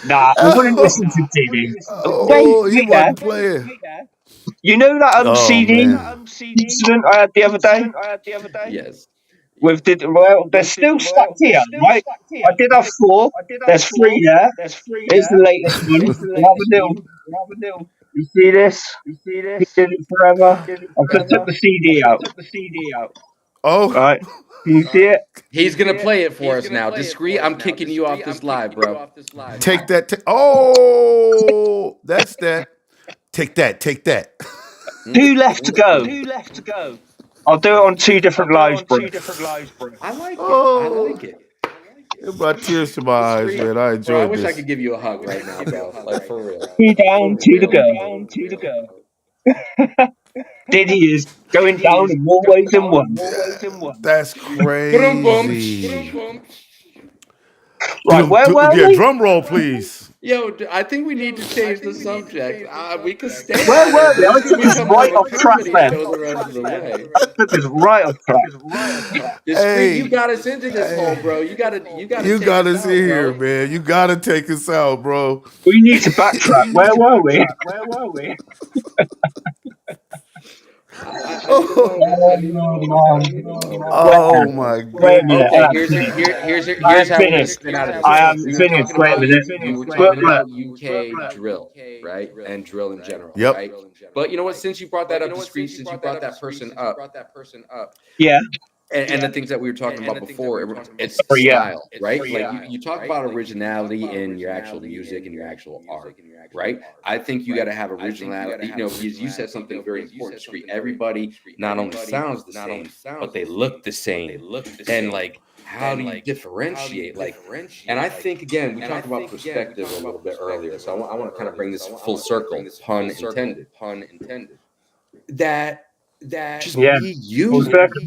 Nah, I wouldn't listen to Diddy. Oh, he Wait there. wasn't playing. You know that Oh, CD man. incident I had the other day? Yes. With they're still stacked here, right? I did have 4. There's 3 there. Here's the latest one. Have a nil. You see this? He did it forever. I just took the CD out. Oh, Right? Can you see it? He's gonna play it for us now. Discreet. I'm kicking you off this live, bro. take that. Oh, that's that. Take that. Take that. 2 left to go. I'll do it on 2 different lives, bro. I like it. Oh. I like it. It brought tears to my eyes, man. I Bro, I enjoyed wish I this. could give you a hug right now, bro. Like for real. 2 down, 2 to go. Diddy is going down in more ways than one. That's crazy. Right, where were Yeah, we? drum roll, please. Yo, I think we need to change the subject. We could stay Where on were it, we? but I this could took us become more right of a off track comedy then. show the rest of the way. I took us right off track. Discreet, you Hey, got us into this hole, bro. You gotta you take got us us in out, here, bro. man. You got to take us out, bro. We need to backtrack. Where were we? I need to know, man. Oh I need to know. I man. need to know. Where? Oh my Wait a minute. Okay, I here's am how we're gonna finished. spin out of this. I am We were finished. talking Wait a about minute. you were But, talking about UK drill, right? And drill in general, Yep. right? But you know what? Since you brought that up, Discreet, since you brought that person up, yeah. and the things that we were talking about before, it's Sorry, yeah. style, right? Like you talk about originality in your actual music and your actual art, right? I think you got to have originality. You know, you said something very important, Discreet. Everybody not only sounds the same, but they look the same. And like, how do you differentiate? Like, and I think again, we talked about perspective a little bit earlier, so I want to kind of bring this full circle, pun intended. That just Yeah. be you, Full circle.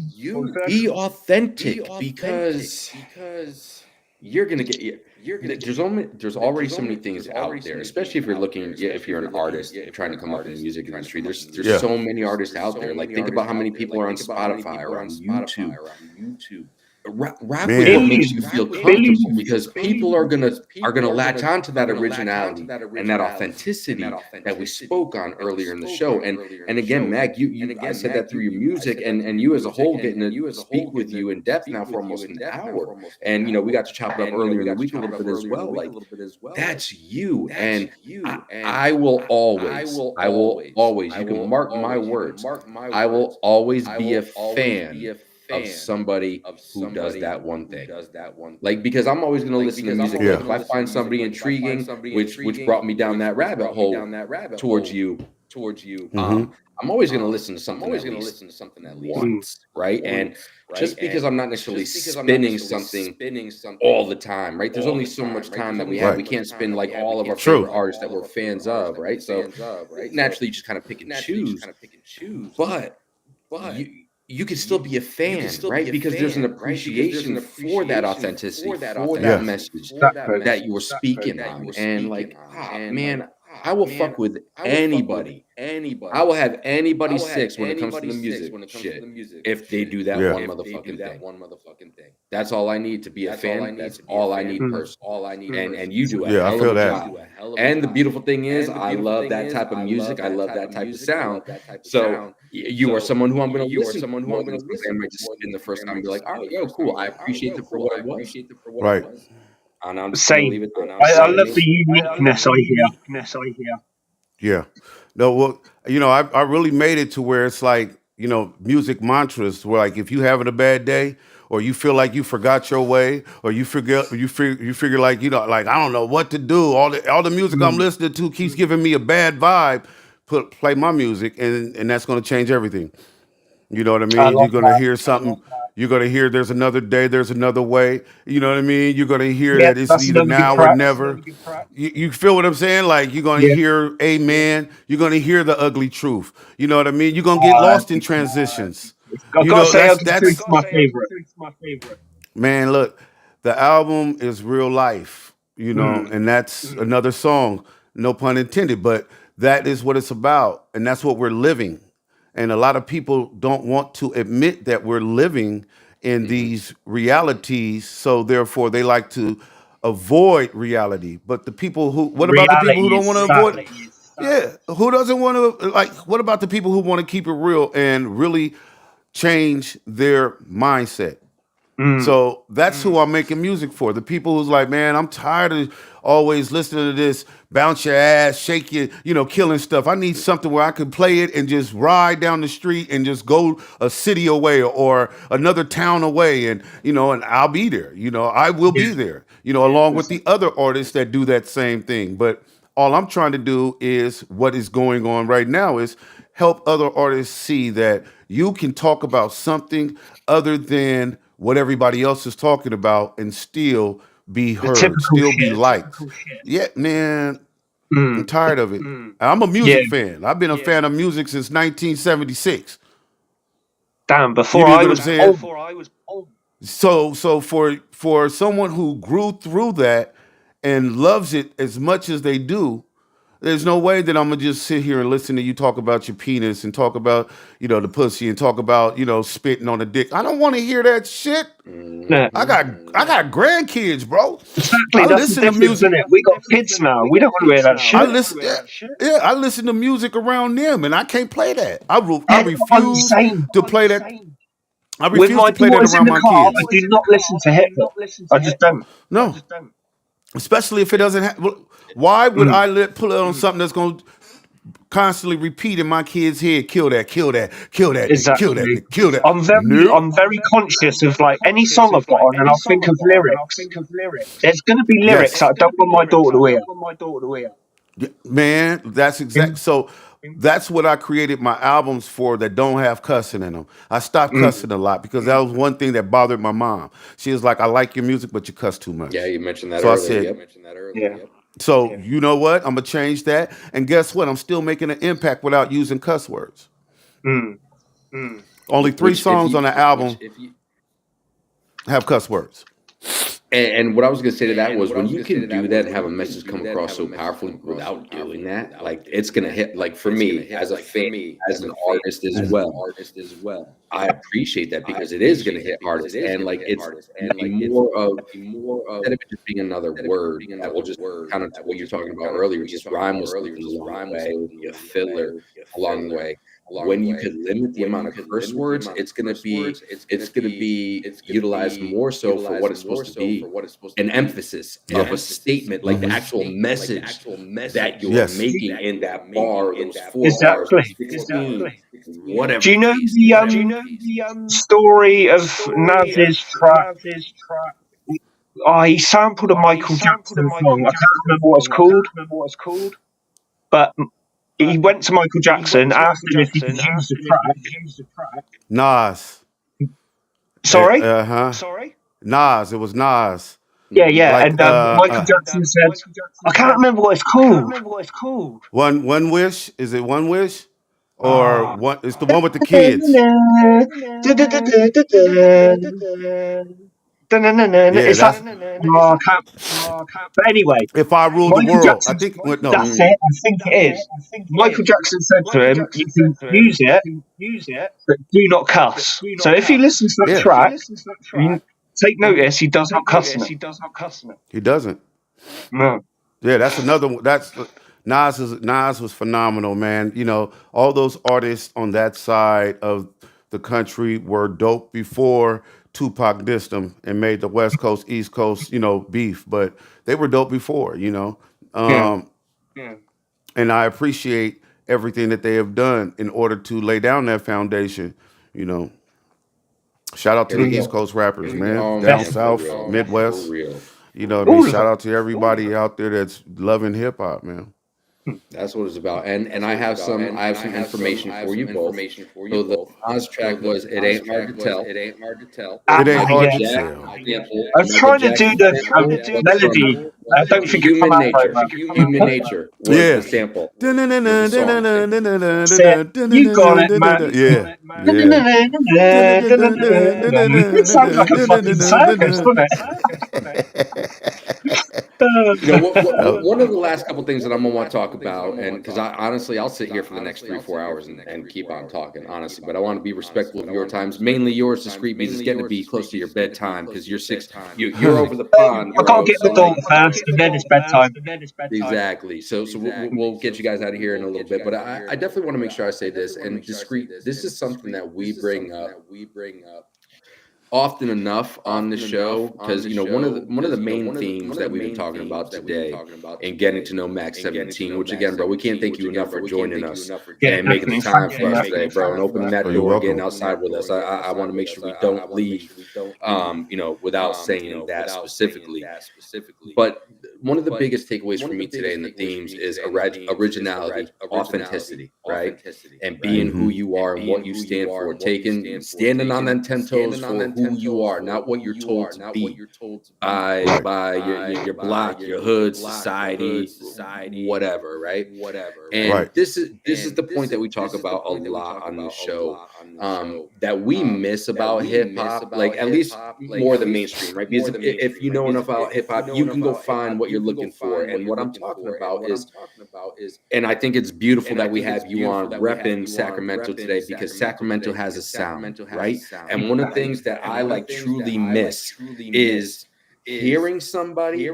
be authentic, because you're gonna get. There's already so many things out there, especially if you're looking, if you're an artist trying to come up in the music industry. There's Yeah. so many artists out there. Like, think about how many people are on Spotify or on YouTube. Rap with what Man. makes you feel comfortable, because people are gonna latch onto that originality and that authenticity that we spoke on earlier in the show. And again, Mag, I said that through your music, and you as a whole, getting to speak with you in depth now for almost an hour. And you know, we got to chop it up earlier in the week a little bit as well. Like, that's you. And I will always, you can mark my words, I will always be a fan of somebody who does that one thing. Like, because I'm always going to listen to music. Yeah. Like, if I find somebody intriguing, which brought me down that rabbit hole towards you, Mhm. I'm always going to listen to something at least once, right? And just because I'm not necessarily spinning something all the time, right? There's only so much time that we have. Right. We can't spin like all of our True. favorite artists that we're fans of, right? So naturally, you just kind of pick and choose. But you can still be a fan, right? Because there's an appreciation for that authenticity, for that message that you were speaking on. And like, man, I will fuck with anybody. I will have anybody six when it comes to the music shit if they do that Yeah. one motherfucking thing. That's all I need to be a fan. That's all I need, personally. And you do a Yeah, I hell feel of a that. job. And the beautiful thing is, I love that type of music. I love that type of sound. So you are someone who I'm going to listen to more than something I might just spin the first time and be like, all right, yo, cool. I appreciate it for what it was. Right. And I'm just going to leave Same. it there. I love the uniqueness I hear. Yeah. No, well, you know, I really made it to where it's like, you know, music mantras where, like, if you having a bad day or you feel like you forgot your way or you figure like, you know, like, I don't know what to do. All the music I'm listening to keeps giving me a bad vibe. Play my music, and that's going to change everything. You know what I I mean? You're love going to that. hear something. You're going to hear there's another day, there's another way. You know what I mean? You're going to hear Yeah, that it's that's either another good now or track. never. You feel what I'm saying? Like, you're going to Yeah. hear amen. You're going to hear the ugly truth. You know what I mean? You're going to get lost in transitions. I've You got to know, say, that's Ugly Truth's my favorite. man, look, the album is real life, you know, and that's another song, no pun intended, but that is what it's about. And that's what we're living. And a lot of people don't want to admit that we're living in these realities. So therefore they like to avoid reality. But the people what about the people who Reality don't is want to sad. avoid? Yeah. Who doesn't want to, like, what about the people who want to keep it real and really change their mindset? So that's who I'm making music for. The people who's like, man, I'm tired of always listening to this bounce your ass, shake your, you know, killing stuff. I need something where I can play it and just ride down the street and just go a city away or another town away, and you know, and I'll be there. You know, I will be there. You know, along with the other artists that do that same thing. But all I'm trying to do is what is going on right now is help other artists see that you can talk about something other than what everybody else is talking about and still be The heard, typical still be shit. liked. Yeah, man, I'm tired of it. I'm a Yeah. music fan. I've been a fan of music since 1976. Damn, You before dig I what I'm was saying? born. So for someone who grew through that and loves it as much as they do, there's no way that I'm gonna just sit here and listen to you talk about your penis and talk about, the pussy and talk about, spitting on the dick. I don't want to hear that shit. Yeah, I got grandkids, bro. exactly. I That's the listen to difference, isn't music. it? We got kids now. We don't want to hear that I shit. listen. Yeah, I listen to music around them, and I can't play that. I Yeah, I'm the refuse same. to play that. I With refuse my to play that daughters in around the my car, I kids. do not listen to hip hop. I just don't. No, especially if it doesn't have. Why would Mm. I pull it on something that's going to constantly repeat in my kid's head? Kill that, kill that, kill that nigga, kill that Exactly. nigga, kill that. I'm Nope. very conscious of like any song I've got on, and I'll think of lyrics. There's going to be lyrics Yes. that I don't want my daughter to hear. Man, that's exact. So that's what I created my albums for that don't have cussing in them. I stopped Mm. cussing a lot because that was one thing that bothered my mom. She was like, "I like your music, but you cuss too much." Yeah, you mentioned that So I earlier. said, Yep. Yeah. "So you know what? I'm gonna change that." And guess what? I'm still making an impact without using cuss words. Mm. Only three Which, if songs you, on the album have cuss words. and what I was going to say to that was when you can do that and have a message come across so powerfully without doing that, like it's going to hit. Like for me, as a fan, as an artist as well, I appreciate that because it is going to hit hardest, and like it's more of instead of it just being another word that will just kind of what you're talking about earlier, just rhyme with something along the way, it would be a filler along the way. When you could limit the amount of curse words, it's gonna be utilized more so for what it's supposed to be, an emphasis of a statement, like the actual message that you're Yes. making in that bar, those 4 bars, Exactly. 16, whatever. Do you know piece. the story of Nas's track? Oh, he sampled a Michael Jackson song. I can't remember what it's called, but he went to Michael Jackson, asked him if he could use the track. Nas. Sorry? Nas. It was Nas. Yeah. Like And Michael Jackson said, I can't remember what it's called. one wish. Is it one wish? Or Ah. one? It's the one with the kids. Yeah, Is that? Oh, I can't. But anyway, If I Rule the Michael World. I Jackson. think no. That's it. I think it is. Michael Jackson said to him, "You can use it, but do not cuss." So if you listen to that Yeah. track, you take notice. He does not cuss in it. He doesn't. No. Yeah, that's another one. Nas was phenomenal, man. All those artists on that side of the country were dope before Tupac dissed them and made the West Coast, East Coast, beef. But they were dope before, Yeah. and I appreciate everything that they have done in order to lay down that foundation. Shout out to the East Coast rappers, man. Down South, Midwest. For real. You know what I mean? All of Shout it. out to everybody out there that's loving hip hop, man. That's what it's about. And I have some information for you both. So the Nas track was "It Ain't Hard to Tell." It ain't Ah, hard to yeah. tell. I was trying to do the melody. I don't think it came out right. Human Nature was Yeah. the sample. You got it, man. Yeah. It sounds like a fucking circus, doesn't it? One of the last couple things that I'm gonna want to talk about, and because I'll sit here for the next 3-4 hours and keep on talking, honestly. But I want to be respectful of your times, mainly yours, discreet, because it's getting to be close to your bedtime. Because you're over the pond. I can't get the dog first, and then it's bedtime. Exactly. So we'll get you guys out of here in a little bit. But I definitely want to make sure I say this, and discreet. This is something that we bring up often enough on the show, because one of the main themes that we've been talking about today and getting to know Mak7teen, which again, bro, we can't thank you enough for joining us and making the time for us today, bro, and opening that you're door, welcome. getting outside with us. I want to make sure we don't leave without saying that specifically. But one of the biggest takeaways for me today in the themes is originality, authenticity, right? And being who Hmm. you are and what you stand for, standing on them 10 toes for who you are, not what you're told to be Right. by your block, your hood, society, whatever, right? And Right. this is the point that we talk about a lot on this show, that we miss about hip hop, like at least more than mainstream, right? Because if you know enough about hip hop, you can go find what you're looking for. And what I'm talking about is, and I think it's beautiful that we have you on repping Sacramento today, because Sacramento has a sound, right? And one of the things that I like truly miss is hearing somebody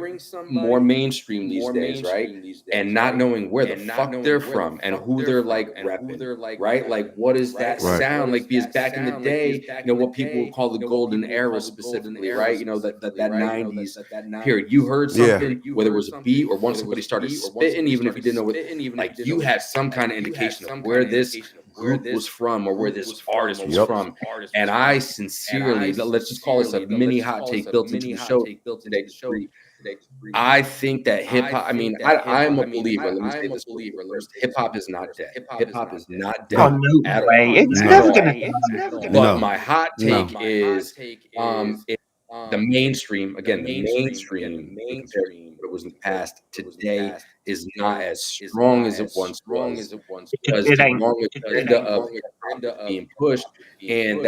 more mainstream these days, right? And not knowing where the fuck they're from and who they're like repping, right? Like, what is that Right. sound? Like, because back in the day, what people would call the golden era specifically, right? That 90s period. You heard Yeah. something, whether it was a beat or once somebody started spitting, even if you didn't know what, like, you had some kind of indication of where this group was from or where this artist was Yep. from. And I sincerely, let's just call this a mini hot take built into the show today. I think that hip hop, I mean, I'm a believer. Let me say this first. Hip hop is not dead. Hip hop is not Oh, dead No. no at way. all. It's At never No. going all. to. But No. my hot No. take is, the mainstream, again, the mainstream in comparison to what it was in the past, today is not as strong as it once was, because It the ain't. wrong agenda of hip hop is being pushed, and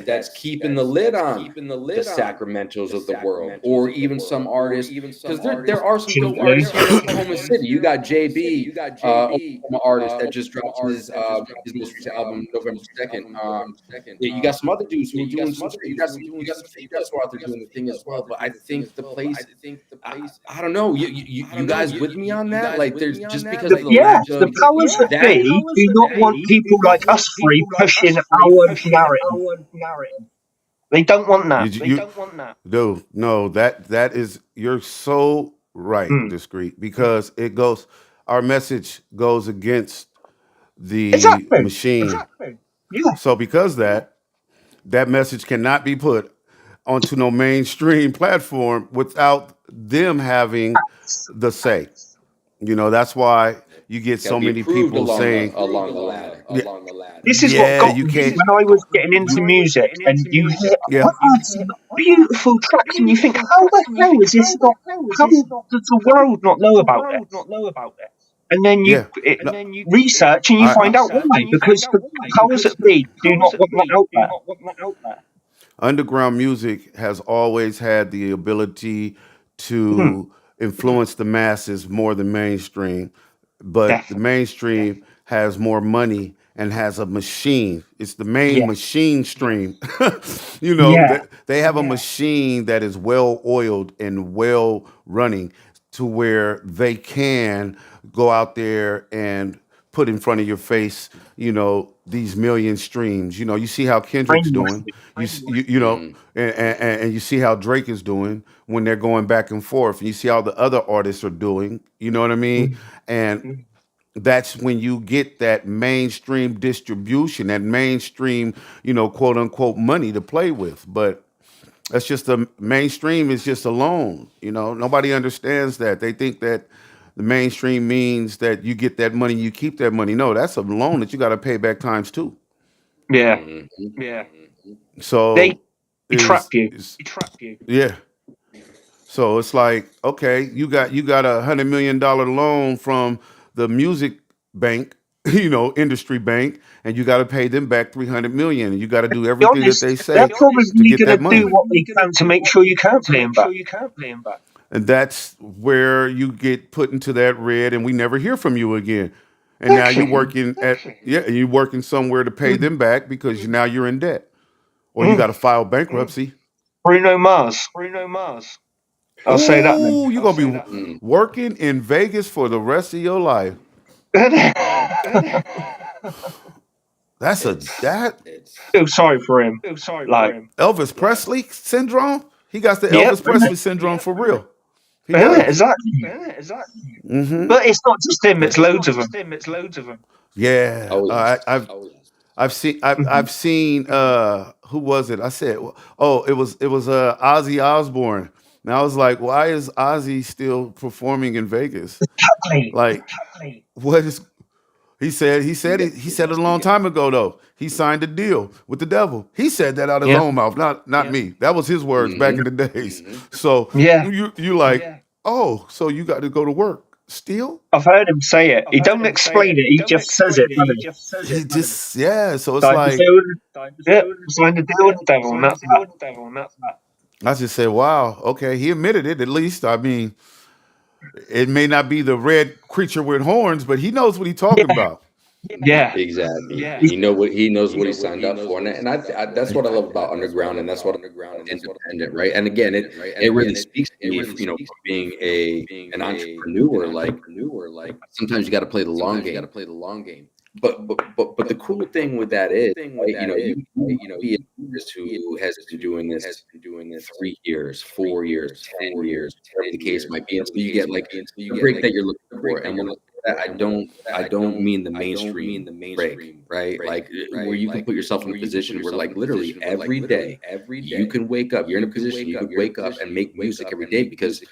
that's keeping the lid on the Sacramentos of the world, or even some artists, because there are some dope Absolutely. artists here in Oklahoma City. You got JB, Oklahoma artist that just dropped his most recent album November 2nd. Yeah, you got some other dudes who are doing some shit. You got some females who are out there doing the thing as well. But I think the place, I don't know. You guys with me on that? Like, there's just because of the Yeah, lack the of powers that that. be do not want people like us three pushing our narrative. They don't want that. Dude, no, that is, you're so right, Mm. Discreet, because it goes, our message goes against the Exactly. machine. Yeah. So because that message cannot be put onto no mainstream platform without them having the say. That's why you get Got to so be many approved people saying, along the ladder. yeah, This is what yeah, got you me can't, when I was getting into music, and you hear, yeah, I've heard some beautiful tracks, and you think, how the hell is this not? How does the world not know about this? And then yeah. No, research, and you find out why, because the powers that be do not want that out there. underground music has always had the ability Mm, to influence the masses more than mainstream, but the definitely. mainstream has more money and has a machine. It's the main Yeah. machine stream. Yeah. They have a machine that is well oiled and well running, to where they can go out there and put in front of your face, these million streams. You see how Kendrick's Brainwash doing. you. Mm. And you see how Drake is doing when they're going back and forth. And you see how the other artists are doing. You know what I mean? Mm, And that's when you get that mainstream distribution, that mainstream, quote unquote money to play with. But that's just the mainstream is just a loan. Nobody understands that. They think that the mainstream means that you get that money, you keep that money. No, that's a loan that you got to pay back times two. yeah. They So trap is you. is yeah. So it's like, okay, you got $100 million loan from the music bank, industry bank, and you got to pay them back 300 million, and you got to do Be everything that honest, they they're say to probably get going that to do money. what they can to make sure you can't pay them back. And that's where you get put into that red, and we never hear from you again. And now you're Exactly. working you're working somewhere to pay Mm, them back because now you're in debt, or you got mm. to file bankruptcy. Bruno Mars. I'll say that Oh, you're gonna be Mm. working in Vegas for the rest of your life. then. Mm. That's a It's that Feel sorry for him. Like, Elvis Presley syndrome. He got the yep, Elvis Presley syndrome for real. He yeah, does. exactly. Hmm. But it's not just him; Yeah. it's loads of them. Yeah. Oh yes. I've seen who was it? I said, oh, it was Ozzy Osbourne. And I was like, why is Ozzy still performing in Vegas? Exactly. Like, what is he said it a long time ago though. He signed a deal with the devil. He said that out of his Yeah. own mouth, not me. That was his words back in the days. So Yeah. you like, oh, so you got to go to work still? I've heard him say it. He don't explain it. He just says it, doesn't he? He just yeah. So it's Like, like yeah, signed the deal with the devil, and that's that. I just said, wow, okay. He admitted it at least. I mean, it may not be the red creature with horns, but he knows what he's talking about. Yeah. Exactly. He's- He knows what he signed up for, and that's what I love about underground, and that's what I love about independent, right? And again, it really speaks to me, for being an entrepreneur. Like sometimes you got to play the long game. But the cool thing with that is, right, you be an artist who has been doing this 3 years, 4 years, 10 years, whatever the case might be, until you get like the break that you're looking for. And when I say that, I don't mean the mainstream break, right? Like where you can put yourself in a position where like literally every day you can wake up, you're in a position you could wake up and make music every day because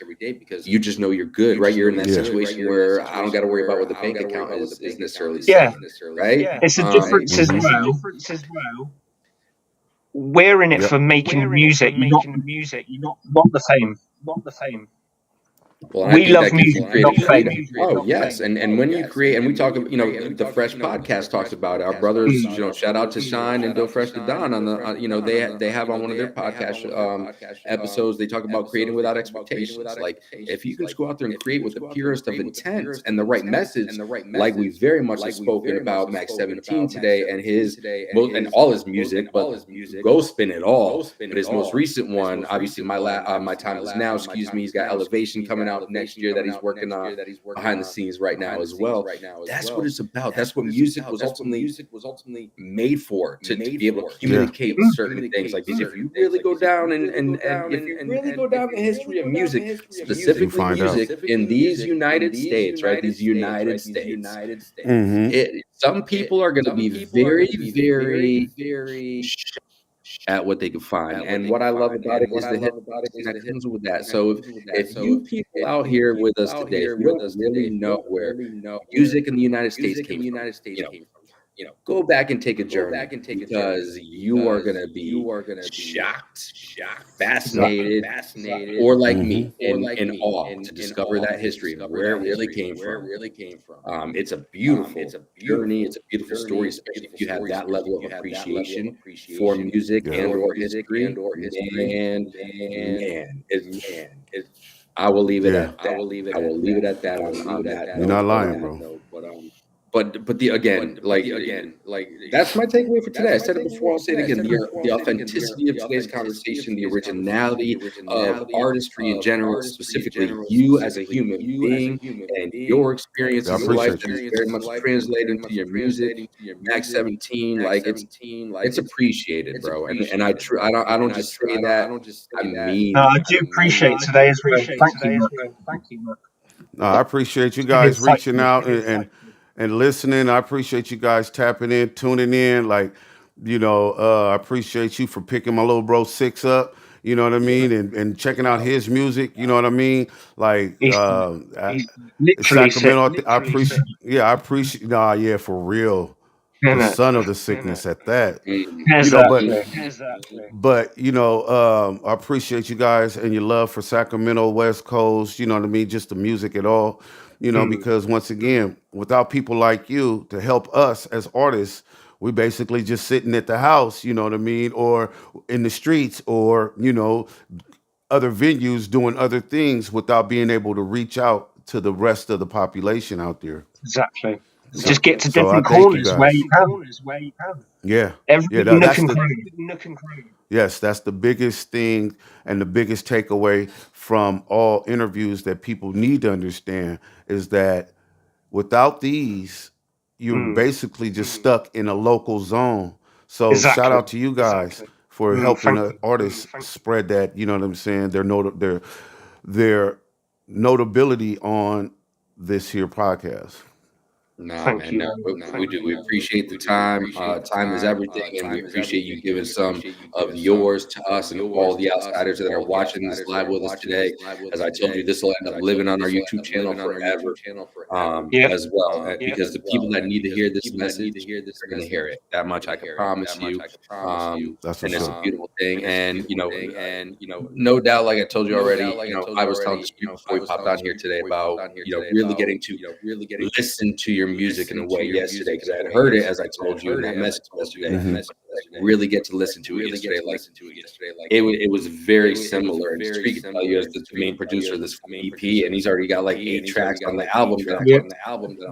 you just know you're good, right? You're in that Yeah. situation where I don't got to worry about what the bank account is necessarily Yeah. saying, right? It's a difference as well. We're in it Yep. for making music, not the fame. Well, and I We think love that gives you music, not creative fame. freedom. Oh, yes. And when you create, and we talk, the Fresh podcast talks about it. Our brothers, shout out to Shine and Bill Fresh to Don on the, they have on one of their podcast episodes, they talk about creating without expectations. Like if you can just go out there and create with the purest of intent and the right message, like we very much have spoken about Mak7teen today and and all his music, but go spin it all. But his most recent one, obviously, my time is now. Excuse me. He's got Elevation coming out next year that he's working on behind the scenes right now as well. That's what it's about. That's what music was ultimately made for, to be able to communicate certain things like these. If you really go down and if you really go down the history of music, specifically music in these United States, right? These United States. Some people are going to be very, very, very shocked at what they can find. And what I love about it is the history that comes with that. So if you people out here with us today, if you don't really know where music in the United States came from, go back and take a journey, because you are going to be shocked, fascinated, or like me, in awe to discover that history and where it really came from. It's a beautiful journey. It's a beautiful story, especially if you have that level of appreciation for music and or history. Man, I will leave it at that. I will leave it at that on that You're not note. lying, bro. But again, that's my takeaway for today. I said it before, I'll say it again. The authenticity of today's conversation, the originality of artistry in general, specifically you as a human being and your experience I in your life appreciate that is you. very much translated into your music. Mak7teen, like it's appreciated, bro. And I don't just say that. I mean, No, I do appreciate today as well. Thank you, Mark. I appreciate you It's guys been reaching insightful. out and listening. I appreciate you guys tapping in, tuning in. Like, I appreciate you for picking my little bro Six up. You know what I mean, and checking out his music. You know what I mean. Like, He's literally sick. Sacramento. I appreciate. Yeah, I appreciate. Nah, yeah, for real. The Innit? son of the sickness at that. Exactly. But I appreciate you guys and your love for Sacramento, West Coast. You know what I mean? Just the music at all. Because once again, without people like you to help us as artists, we basically just sitting at the house. You know what I mean? Or in the streets, or other venues doing other things without being able to reach out to the rest of the population out there. Exactly. So, Just get to so I different thank you corners where guys. you can. Yeah, Every yeah. nook That's and the cranny. Yes, that's the biggest thing and the biggest takeaway from all interviews that people need to understand is that without these, you're basically just stuck in a local zone. So shout out to you guys for helping Thank you. artists spread that. You know what I'm saying? Their notability on this here podcast. Nah, Thank man, you no, very much. we Thank do. you. We appreciate the time. Time is everything, and we appreciate you giving some of yours to us and all the outsiders that are watching this live with us today. As I told you, this will end up living on our YouTube channel forever, Yeah. as well, because the people that need to hear this message are going to hear it. That much I can promise you. That's for And it's a sure. beautiful thing. And no doubt, like I told you already, I was telling this before we popped on here today about really getting to listen to your music in a way yesterday, because I had heard it as I told you in that message yesterday. Hmm. Like, really get to listen to it yesterday. Like it was very similar. And Street can tell you as the main producer of this EP, and he's already got like 8 tracks on the album that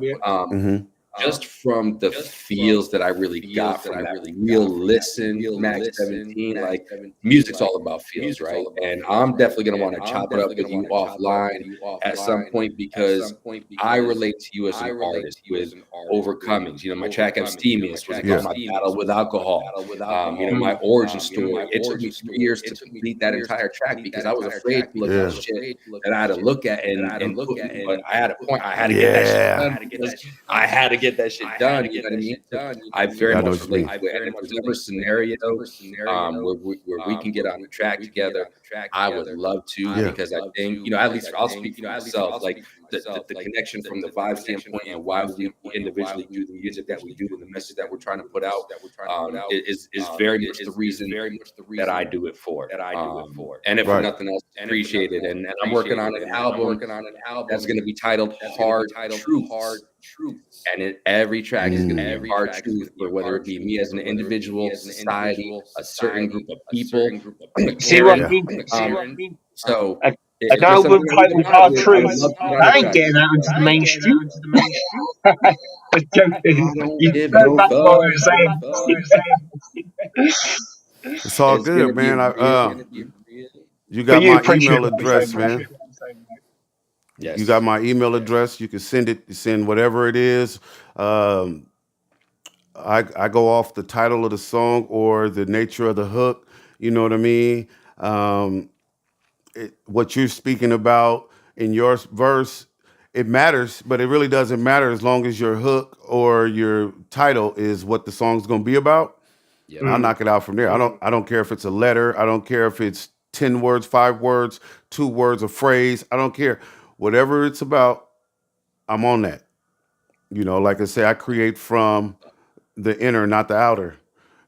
Yeah. um Hmm. just from the feels that I really got from that real listen, Mak7teen, like music's all about feels, right? And I'm definitely gonna want to chop it up with you offline at some point, because I relate to you as an artist with overcomings. My track Abstemious was about Yeah. my battle with alcohol. My Mm. origin story. It took me 3 years to complete that entire track because I was afraid to look at the Yeah. shit that I had to look at and put me. But I had a point. I had to get that shit Yeah. done because I had to get that shit done. You know what I mean? So I very Yeah, I know much what you relate mean. to it. And if there's ever a scenario where we can get on the track together, I would love to, Yeah. because I think, at least I'll speak for myself. Like the connection from the vibe standpoint and why we individually do the music that we do and the message that we're trying to put out, is very much the reason that I do it for. And if for Right. nothing else, appreciate it. And I'm working on an album that's going to be titled Hard Truths. And every track is going to be a hard truth for whether it be me as an individual, society, a certain group of people, See what I Karen. Yeah. mean? So A, an if there's something album that we can titled vibe Hard with, I would Truths. love to get on the That ain't track. getting out into the mainstream. Just joking. I don't You give know no that's what I fuck. was saying. It's all It's gonna good, be man. real. You But got you my appreciate email what I'm saying, address, man. man. You got Yes. my email address. You can send whatever it is. Um, I go off the title of the song or the nature of the hook. You know what I mean? Um, what you're speaking about in your verse, it matters, but it really doesn't matter as long as your hook or your title is what the song's gonna be about. Yep. I'll Mm. knock it out from there. I don't care if it's a letter. I don't care if it's 10 words, 5 words, 2 words, a phrase. I don't care. Whatever it's about, I'm on that. Like I say, I create from the inner, not the outer.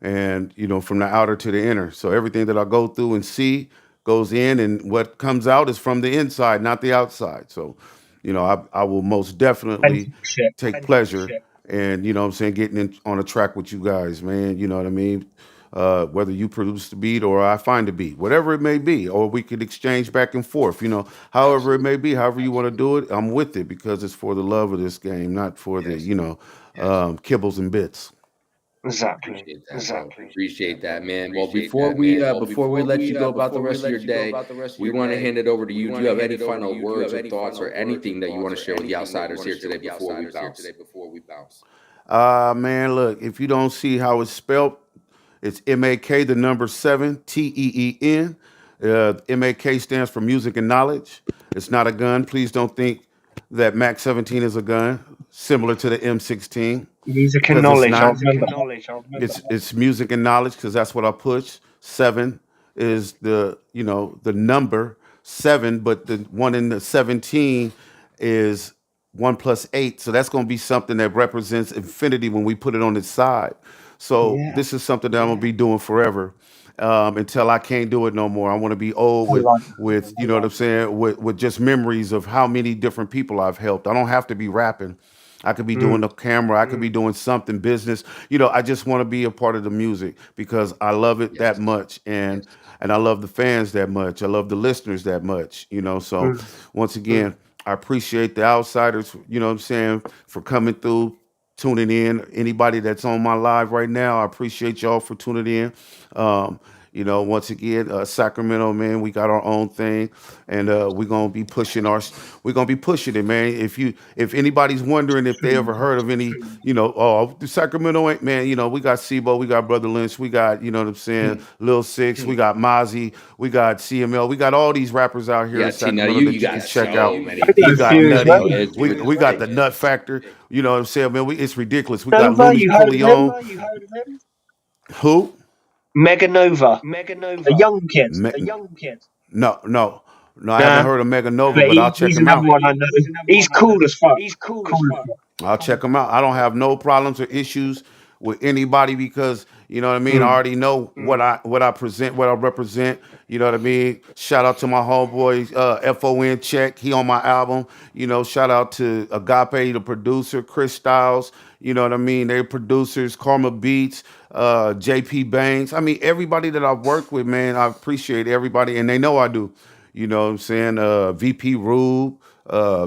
And, from the outer to the inner. So everything that I go through and see goes in, and what comes out is from the inside, not the outside. So, I will most definitely Shit. take pleasure and, what I'm saying, getting on a track with you guys, man. You know what I mean? Whether you produce the beat or I find the beat, whatever it may be, or we could exchange back and forth, however it may be, however you want to do it, I'm with it because it's for the love of this game, not for the, kibbles and bits. Exactly. Appreciate that, bro. Appreciate that, man. Well, before we let you go about the rest of your day, we want to hand it over to you. Do you have any final words or thoughts or anything that you want to share with the outsiders here today before we bounce? Man, look, if you don't see how it's spelled, it's MAK, the number 7, TEEN. MAK stands for music and knowledge. It's not a gun. Please don't think that Mac 17 is a gun, similar to the M16, Music and because it's knowledge. I'll not. remember that. It's music and knowledge because that's what I push. 7 is the number 7, but the one in the 17 is 1 plus 8. So that's going to be something that represents infinity when we put it on its side. So Yeah. this is something that I'm gonna be doing forever, until I can't do it no more. I want to be old I with like with you know what I'm saying, with just memories of how many different people I've helped. I don't have to be rapping. I could be it. doing the camera. I could be doing something business. I just want to be a part of the music because I love it that much, and I love the fans that much. I love the listeners that much. So Mm. once again, I appreciate the outsiders. You know what I'm saying, for coming through, tuning in. Anybody that's on my live right now, I appreciate y'all for tuning in. Um, You know, once again, Sacramento, man, we got our own thing, and we're gonna be pushing it, man. If anybody's wondering if they ever heard of any, oh, Sacramento ain't, man. You know, we got Sibo, we got Brother Lynch, we got, you know what I'm saying, Lil Six, we got Mozzie, we got CML, we got all these rappers out here Yeah, in T, now Sacramento that you got can check so out. many I got We a got few as Nutty, well. It's we got the ridiculous. Nut Factor. You know what I'm saying, man? It's ridiculous. We got Nova, Louis you heard of him? Corleone. Who? Mega Nova, a young kid. Me- no, no, no. I haven't Nah, heard of Mega Nova, but but I'll check he's him another out. one I know. He's cool as fuck. Cool as fuck. I'll check them out. I don't have no problems or issues with anybody because you know what I mean. I Mm. already know what I present, what I represent. You know what I mean. Shout out to my homeboy FON Check. He on my album. You know, shout out to Agape, the producer, Chris Styles. You know what I mean. They're producers. Karma Beats, JP Banks. I mean, everybody that I've worked with, man. I appreciate everybody, and they know I do. You know what I'm saying? VP Rube,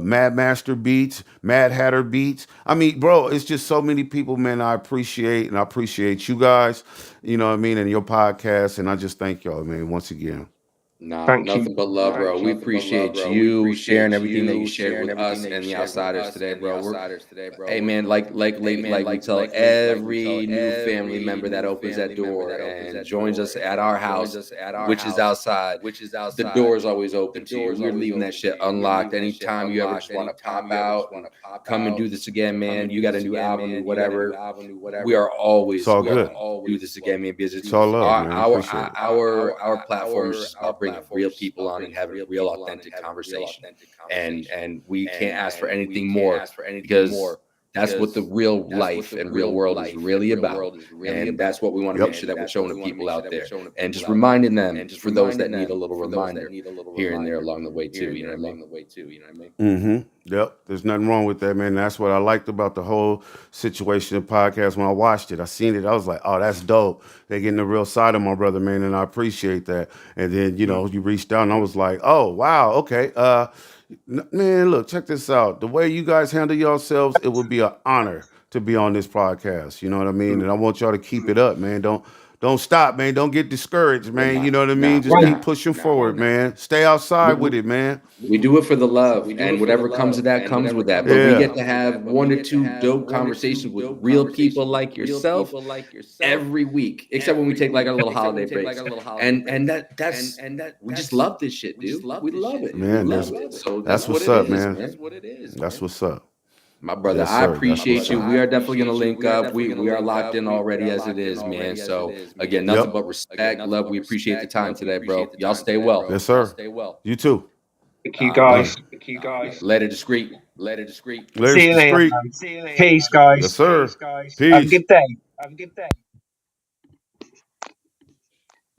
Mad Master Beats, Mad Hatter Beats. I mean, bro, it's just so many people, man. I appreciate you guys, you know what I mean, and your podcast. And I just thank y'all, man, once again. Nah, Thank nothing you. but love, bro. We appreciate you sharing everything that you shared with us and the outsiders today, bro. Hey, man, like we tell every new family member that opens that door and joins us at our house, which is outside. The door is always open to you. We're leaving that shit unlocked. Anytime you ever just want to pop out and come and do this again, man. You got a new album, whatever. We are always It's all good. do this again, man, because It's all love, man. Appreciate it. our platform is just about bringing real people on and having real authentic conversation, and we can't ask for anything more because that's what the real life and real world is really about, and that's what we want to make sure that we're showing the people out there, and just reminding them, for those that need a little reminder here and there along the way too. You know what I mean? Mm-hmm. Yep. There's nothing wrong with that, man. That's what I liked about the whole situation of podcast. When I watched it, I seen it. I was like, oh, that's dope. They getting the real side of my brother, man, and I appreciate that. And then, you know, you reached out and I was like, oh, wow, okay. Man, look, check this out. The way you guys handle yourselves, it would be an honor to be on this podcast. You know what I mean? And I want y'all to keep it up, man. Don't stop, man. Don't get discouraged, man. You know what I mean? Just keep pushing forward, man. Stay outside with it, man. We do it for the love, and whatever comes of that comes with that. But we get to have 1 or 2 dope conversations with real people like yourself every week, except when we take like our little holiday breaks. And that's we just love this shit, dude. We love it, man. So that's what's up, man. That's what it is. That's what's up. My brother, Yes, I sir. appreciate you. We are definitely going to link up. We are locked in already as it is, man. So again, nothing but respect, love. We appreciate the time today, bro. Y'all stay well. Yes, sir. You too. Thank you, guys. Later, discreet. Later, See you later. discreet. Man. Peace, guys. Yes, sir. Have a Peace. good day.